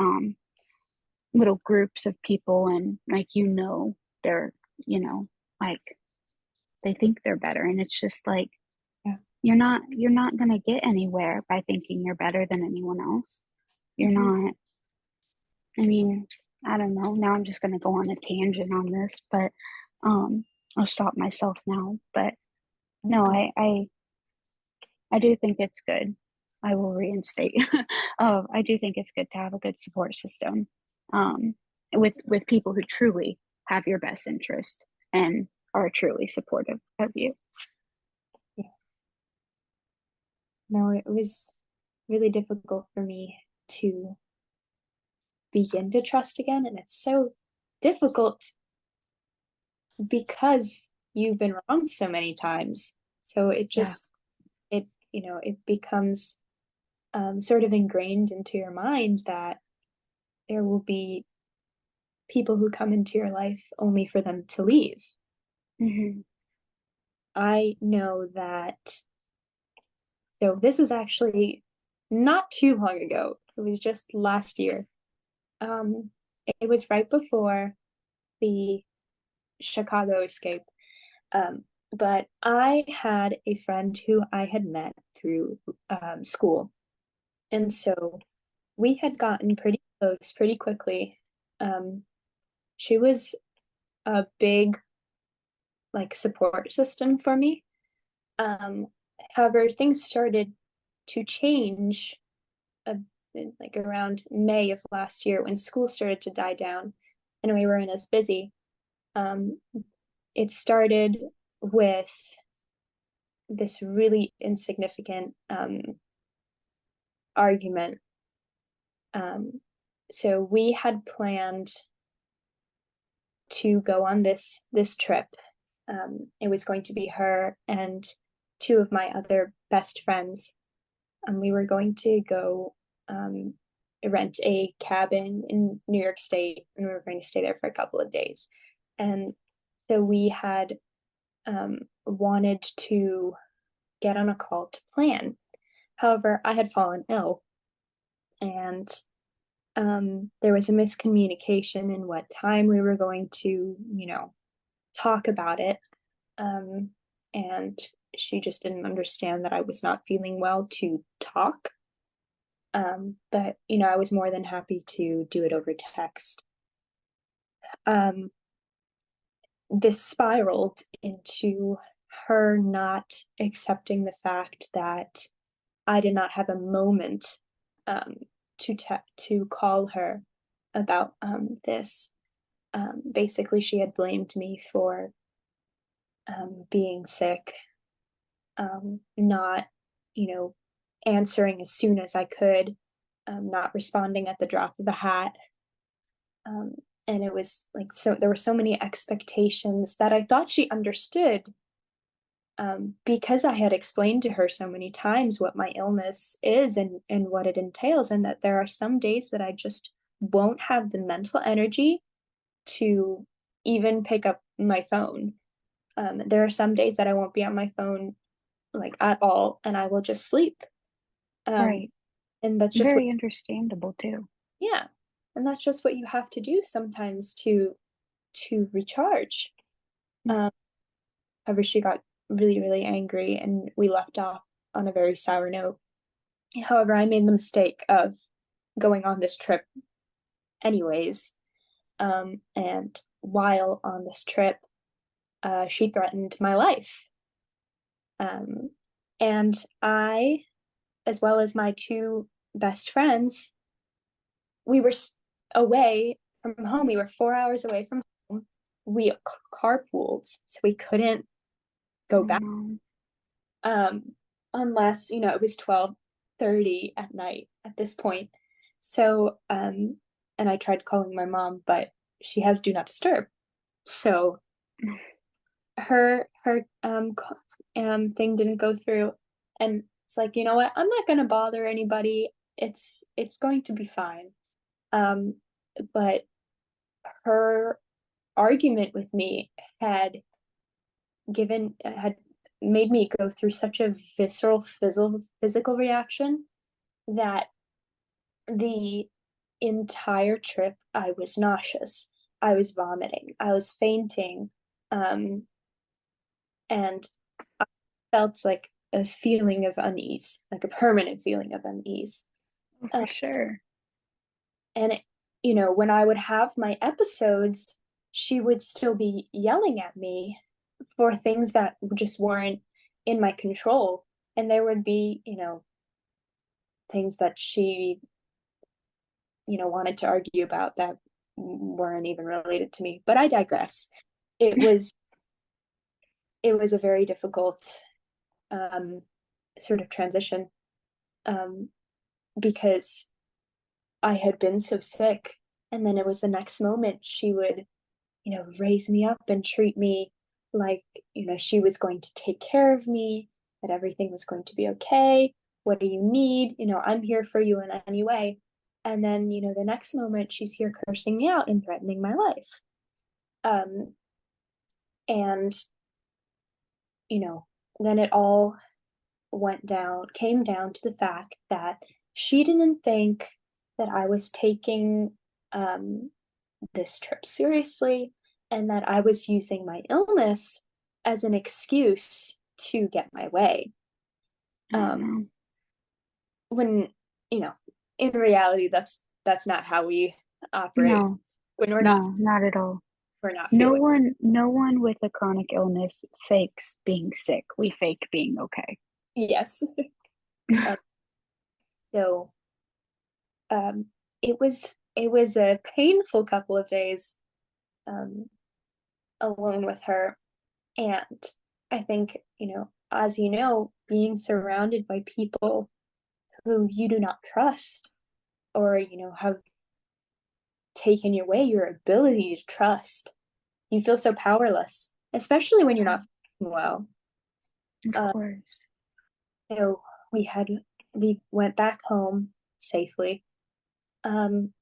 little groups of people and like, they're, like they think they're better, and it's just like, Yeah. you're not going to get anywhere by thinking you're better than anyone else. You're not. I mean, I don't know. Now I'm just going to go on a tangent on this, but I'll stop myself now. But no, I do think it's good. I will reinstate. I do think it's good to have a good support system, with people who truly have your best interest and are truly supportive of you. Yeah. No, it was really difficult for me to begin to trust again, and it's so difficult because you've been wrong so many times. So it just it becomes sort of ingrained into your mind that there will be people who come into your life only for them to leave. Mm-hmm. I know that. So this was actually not too long ago. It was just last year. It was right before the Chicago escape. But I had a friend who I had met through school. And so we had gotten pretty close pretty quickly. She was a big like support system for me. However, things started to change like around May of last year when school started to die down and we weren't as busy. It started with this really insignificant argument. So we had planned to go on this trip. It was going to be her and two of my other best friends. We were going to go rent a cabin in New York State, and we were going to stay there for a couple of days. And so we had wanted to get on a call to plan. However, I had fallen ill, and there was a miscommunication in what time we were going to, talk about it. And she just didn't understand that I was not feeling well to talk. But, I was more than happy to do it over text. This spiraled into her not accepting the fact that I did not have a moment to call her about this. Basically, she had blamed me for being sick, not, answering as soon as I could, not responding at the drop of a hat. And it was like, so there were so many expectations that I thought she understood, because I had explained to her so many times what my illness is and what it entails, and that there are some days that I just won't have the mental energy to even pick up my phone. There are some days that I won't be on my phone like at all, and I will just sleep. Right. And that's just very understandable too. Yeah, and that's just what you have to do sometimes to recharge. However, she got really, really angry, and we left off on a very sour note. However, I made the mistake of going on this trip anyways. And while on this trip, she threatened my life. And I, as well as my two best friends, we were away from home. We were 4 hours away from home. We carpooled, so we couldn't go back. unless, it was 12:30 at night at this point. So, and I tried calling my mom, but she has do not disturb. So her thing didn't go through, and it's like, you know what? I'm not gonna bother anybody. It's going to be fine. But her argument with me had made me go through such a visceral physical reaction that the entire trip I was nauseous, I was vomiting, I was fainting, and I felt like a feeling of unease, like a permanent feeling of unease. For sure. And when I would have my episodes, she would still be yelling at me for things that just weren't in my control. And there would be, things that she, wanted to argue about that weren't even related to me. But I digress. It was a very difficult sort of transition, because I had been so sick, and then it was the next moment she would, raise me up and treat me like, she was going to take care of me, that everything was going to be okay. What do you need? I'm here for you in any way. And then, the next moment she's here cursing me out and threatening my life. And, then it all came down to the fact that she didn't think that I was taking this trip seriously, and that I was using my illness as an excuse to get my way. When, in reality, that's not how we operate. No, When we're not at all. we're not No feeling. no one with a chronic illness fakes being sick. We fake being okay. Yes. So it was a painful couple of days alone with her. And I think, as being surrounded by people who you do not trust, or, have taken away your ability to trust, you feel so powerless, especially when you're not feeling well. Of course. So we went back home safely. And,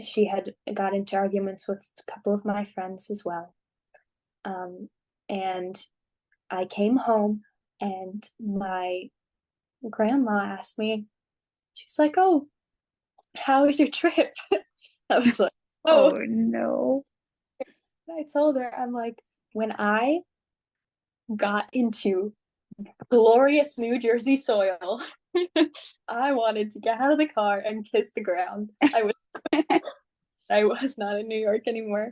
she had got into arguments with a couple of my friends as well. And I came home, and my grandma asked me, she's like, "Oh, how was your trip?" I was like, Oh "Oh." no. I told her, I'm like, when I got into glorious New Jersey soil, I wanted to get out of the car and kiss the ground. I was not in New York anymore.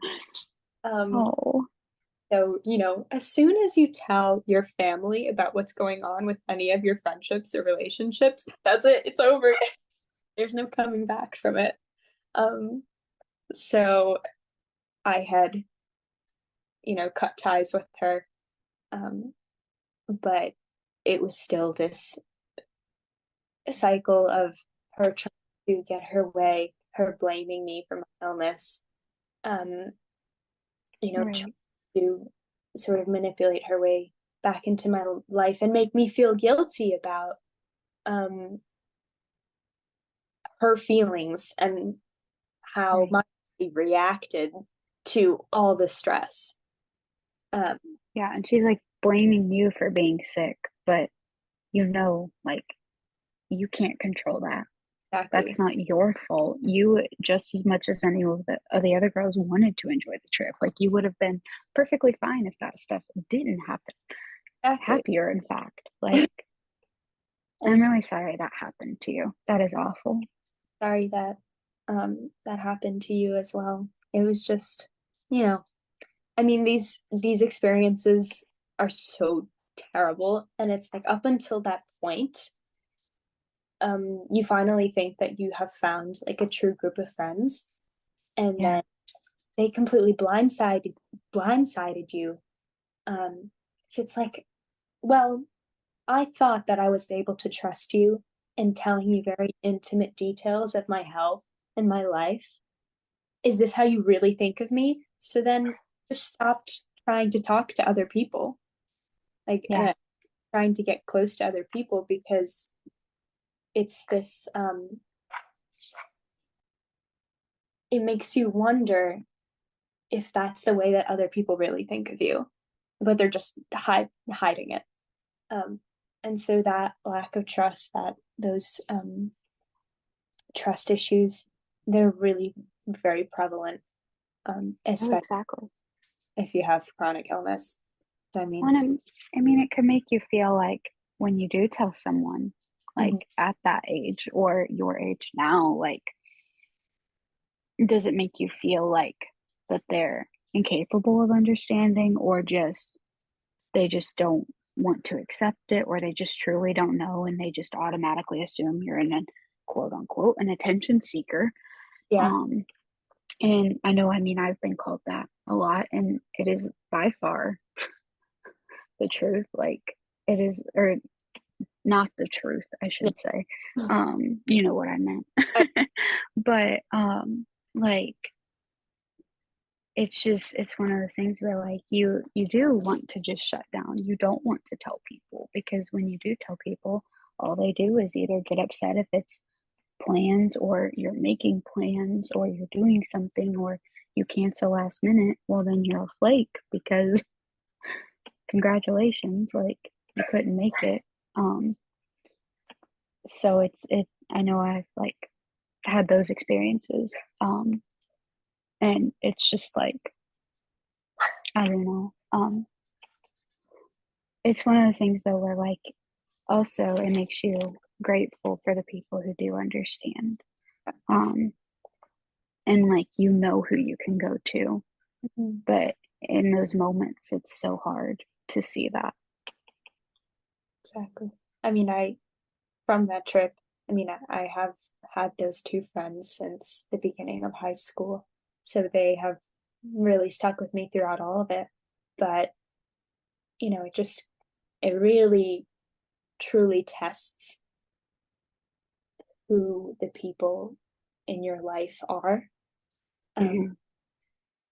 Oh. So, as soon as you tell your family about what's going on with any of your friendships or relationships, that's it. It's over. There's no coming back from it. So I had, cut ties with her. But it was still this cycle of her trying to get her way, her blaming me for my illness, Right. trying to sort of manipulate her way back into my life and make me feel guilty about her feelings and how Right. my body reacted to all the stress. Yeah, and she's like blaming you for being sick, but like you can't control that. Exactly. That's not your fault. You, just as much as any of the other girls, wanted to enjoy the trip. Like you would have been perfectly fine if that stuff didn't happen. Exactly. Happier, in fact. Like, I'm really sorry that happened to you. That is awful. Sorry that that happened to you as well. It was just, I mean, these experiences are so terrible, and it's like up until that point, you finally think that you have found like a true group of friends, and then they completely blindsided you. So it's like, well, I thought that I was able to trust you in telling you very intimate details of my health and my life. Is this how you really think of me? So then just stopped trying to talk to other people, like Yeah. trying to get close to other people, because it's this it makes you wonder if that's the way that other people really think of you, but they're just hiding it. And so that lack of trust, that those trust issues, they're really very prevalent, Oh, especially exactly. if you have chronic illness. I mean, I mean, it can make you feel like when you do tell someone, like mhm. at that age or your age now, like, does it make you feel like that they're incapable of understanding, or just they just don't want to accept it, or they just truly don't know and they just automatically assume you're in a quote unquote an attention seeker? Yeah, Um, and I know, I mean, I've been called that a lot, and it is by far the truth. Like, it is, or not the truth, I yeah. should say. You know what I meant. I, But like, it's just, it's one of those things where like you do want to just shut down. You don't want to tell people, because when you do tell people, all they do is either get upset if it's plans, or you're making plans, or you're doing something, or you cancel last minute. Well, then you're a flake, because congratulations, like, you couldn't make it. um so it I know I've like had those experiences, and it's just like, I don't know. It's one of those things though where like, also it makes you grateful for the people who do understand, um and like, you know who you can go to. Mhm. But in those moments it's so hard to see that. Exactly. I mean, from that trip, I mean, I have had those two friends since the beginning of high school, so they have really stuck with me throughout all of it. But it really truly tests who the people in your life are, um, Mhm.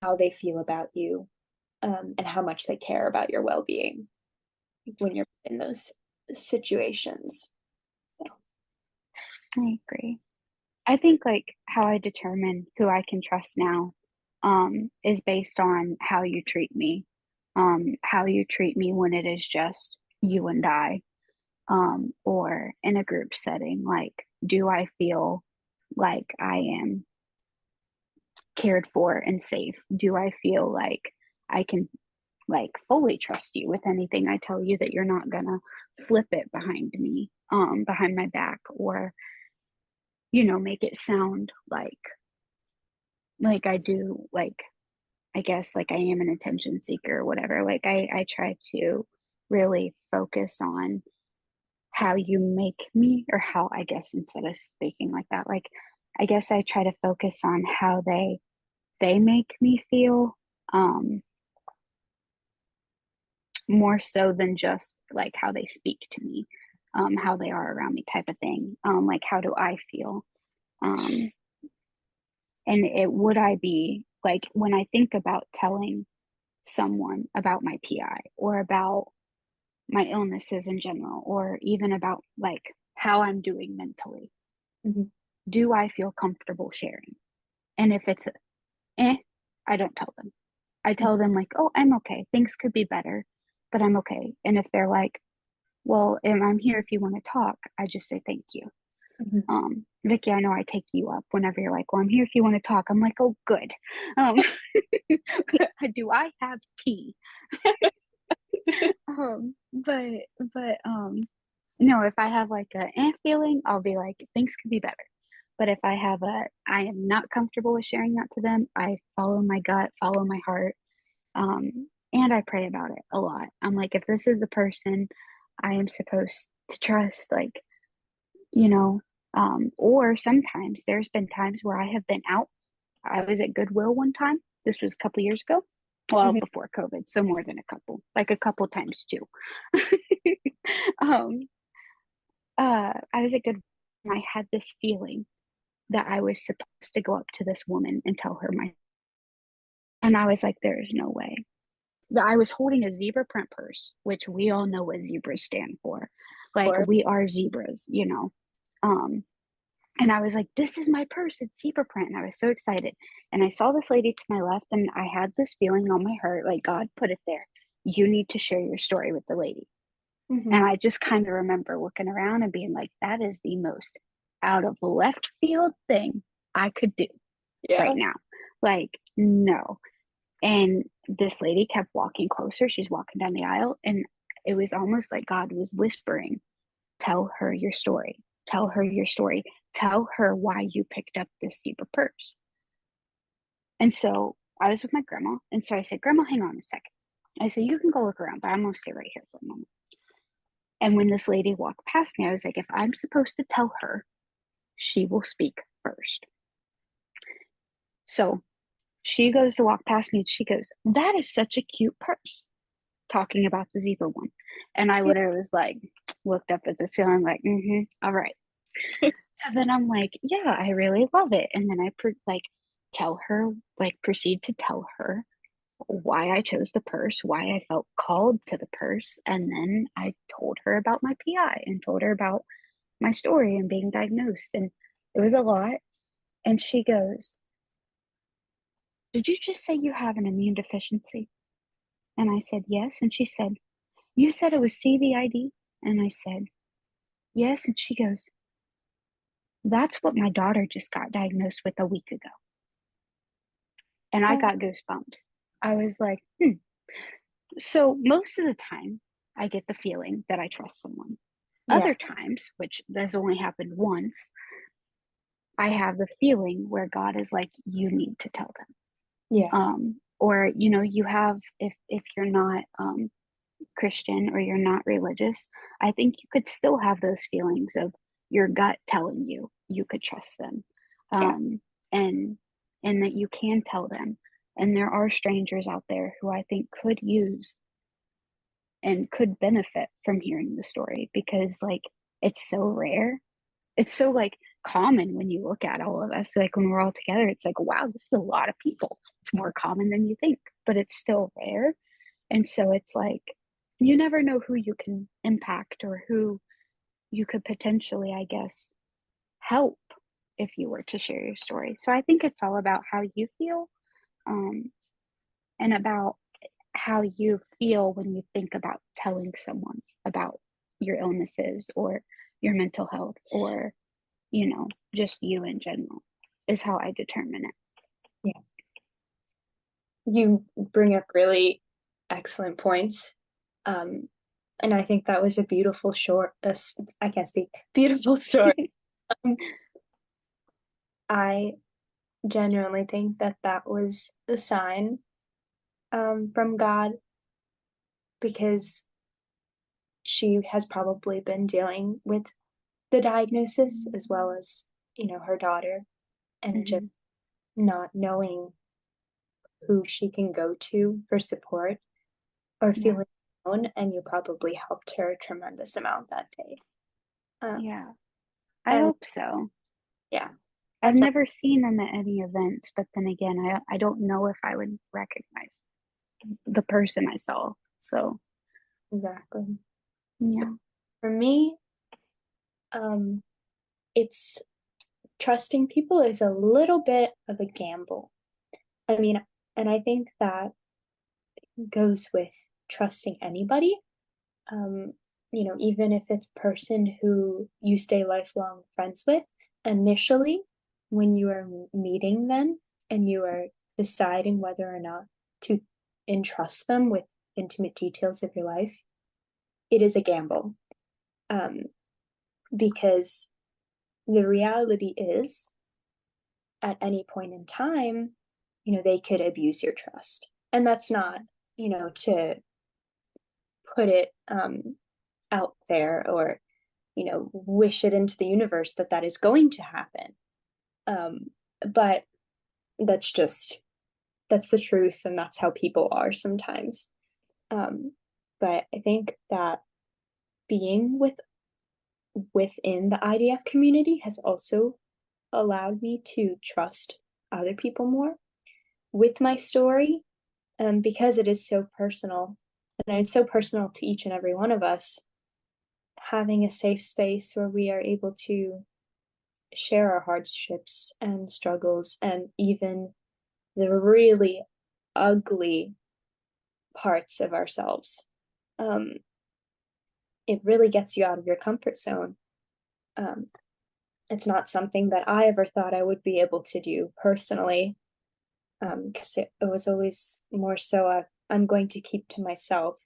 how they feel about you, and how much they care about your well-being when you're in those situations. So, I agree. I think like how I determine who I can trust now, is based on how you treat me. How you treat me when it is just you and I, or in a group setting. Like, do I feel like I am cared for and safe? Do I feel like I can like fully trust you with anything I tell you, that you're not gonna flip it behind me, behind my back, or make it sound like I do, like, I guess like I am an attention seeker or whatever. Like, I try to really focus on how you make me, or how, I guess, instead of speaking like that, like, I guess I try to focus on how they make me feel, more so than just like how they speak to me, how they are around me, type of thing. Like, how do I feel? Um, and it would I be like, when I think about telling someone about my PI, or about my illnesses in general, or even about like how I'm doing mentally, mhm. do I feel comfortable sharing? And if it's I don't tell them. I tell them like, oh, I'm okay. Things could be better, but I'm okay. And if they're like, well, I'm here if you want to talk, I just say thank you. Mhm. Vicky, I know I take you up whenever you're like, well, I'm here if you want to talk. I'm like, oh, good. Um, do I have tea? But no, if I have like a feeling, I'll be like, things could be better. But if I am not comfortable with sharing that to them, I follow my gut, follow my heart, and I pray about it a lot. I'm like, if this is the person I am supposed to trust, like, you know, or sometimes there's been times where I have been out. I was at Goodwill one time. This was a couple years ago. Well, Mhm. before COVID, so more than a couple, like a couple times two. um, I was a good, I had this feeling that I was supposed to go up to this woman and tell her and I was like, there is no way. I was holding a zebra print purse, which we all know what zebras stand for. Like, Or we are zebras, you know. Um, and I was like, this is my purse, it's zebra print. And I was so excited. And I saw this lady to my left, and I had this feeling on my heart, like, God put it there. You need to share your story with the lady. And Mhm. I just kind of remember looking around and being like, that is the most out of left field thing I could do Yeah. right now. Like, no. And this lady kept walking closer. She's walking down the aisle, and it was almost like God was whispering, tell her your story. Tell her your story. Tell her why you picked up this zebra purse. And so I was with my grandma. And so I said, Grandma, hang on a second. I said, you can go look around, but I'm going to stay right here for a moment. And when this lady walked past me, I was like, if I'm supposed to tell her, she will speak first. So she goes to walk past me, and she goes, that is such a cute purse, talking about the zebra one. And I Yeah. literally was like, looked up at the ceiling, like, all right. So then I'm like, yeah, I really love it. And then I tell her, like, proceed to tell her why I chose the purse, why I felt called to the purse. And then I told her about my PI and told her about my story and being diagnosed. And it was a lot. And she goes, did you just say you have an immune deficiency? And I said, yes. And she said, you said it was CVID? And I said, yes. And she goes, that's what my daughter just got diagnosed with a week ago. And I Oh, got goosebumps. I was like, So most of the time, I get the feeling that I trust someone. yeah. Other times, which has only happened once, I have the feeling where God is like, you need to tell them. Yeah. Or, you know, you have, if you're not Christian or you're not religious, I think you could still have those feelings of your gut telling you you could trust them. Yeah. And that you can tell them. And there are strangers out there who I think could use and could benefit from hearing the story, because like it's so rare. It's so like common when you look at all of us, like when we're all together, it's like, wow, this is a lot of people. It's more common than you think, but it's still rare. And so it's like, you never know who you can impact or who you could potentially, I guess, help if you were to share your story. So I think it's all about how you feel, um, and about how you feel when you think about telling someone about your illnesses or your mental health, or, you know, just you in general, is how I determine it. Yeah. You bring up really excellent points. And I think that was a beautiful short, I can't speak, beautiful story. Um, I genuinely think that that was a sign from God, because she has probably been dealing with the diagnosis as well as, her daughter, and just Mm-hmm. not knowing who she can go to for support or Yeah. feeling alone. And you probably helped her a tremendous amount that day. Um, Yeah. I and hope so. yeah, I've that's all, never seen them at any events, but then again, I don't know if I would recognize the person I saw. So, exactly. yeah. For me, um, it's trusting people is a little bit of a gamble. I mean, and I think that goes with trusting anybody. Um, even if it's a person who you stay lifelong friends with, initially, when you are meeting them and you are deciding whether or not to entrust them with intimate details of your life, it is a gamble. Um, because the reality is, at any point in time, they could abuse your trust. And that's not, to put it out there, or, wish it into the universe that that is going to happen. But that's just that's the truth, and that's how people are sometimes. But I think that being within the IDF community has also allowed me to trust other people more with my story, because it is so personal, and it's so personal to each and every one of us. Having a safe space where we are able to share our hardships and struggles, and even the really ugly parts of ourselves. It really gets you out of your comfort zone. It's not something that I ever thought I would be able to do personally, because it was always more so I'm going to keep to myself,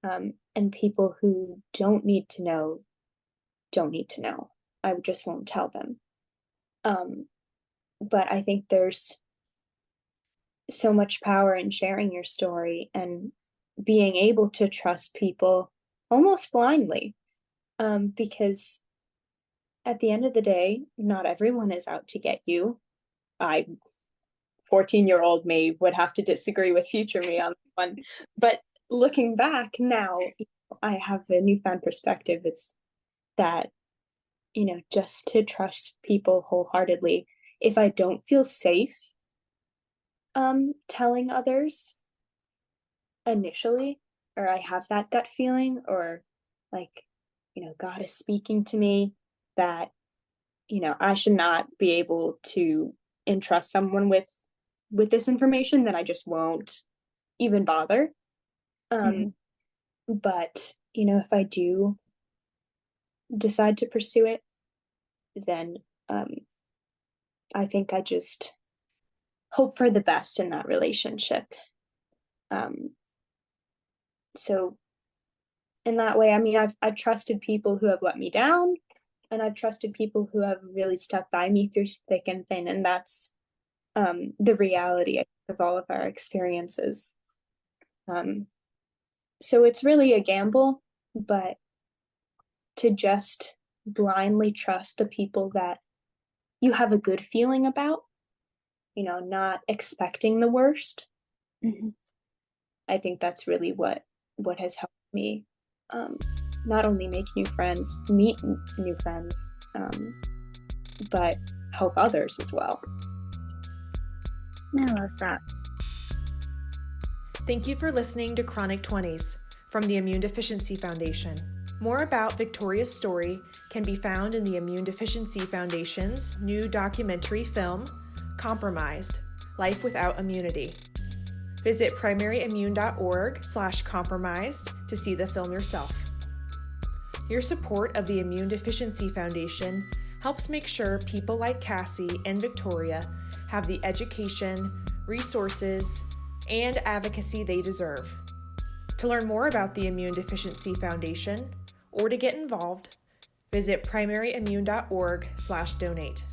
and people who don't need to know don't need to know. I just won't tell them. But I think there's so much power in sharing your story and being able to trust people almost blindly, because at the end of the day, not everyone is out to get you. 14-year-old me would have to disagree with future me on one, but looking back now, I have a newfound perspective. It's that, just to trust people wholeheartedly. If I don't feel safe telling others initially, or I have that gut feeling, or like, God is speaking to me that, I should not be able to entrust someone with this information, then I just won't even bother. But, if I do decide to pursue it, then I think I just hope for the best in that relationship. So in that way, I mean, I've trusted people who have let me down, and I've trusted people who have really stuck by me through thick and thin, and that's the reality of all of our experiences. So it's really a gamble, but to just blindly trust the people that you have a good feeling about, not expecting the worst. I think that's really what has helped me, not only make new friends, meet new friends, but help others as well. I love that. Thank you for listening to Chronic 20s from the Immune Deficiency Foundation. More about Victoria's story can be found in the Immune Deficiency Foundation's new documentary film, Compromised: Life Without Immunity. Visit primaryimmune.org/compromised to see the film yourself. Your support of the Immune Deficiency Foundation helps make sure people like Cassie and Victoria have the education, resources, and advocacy they deserve. To learn more about the Immune Deficiency Foundation or to get involved, visit primaryimmune.org/donate.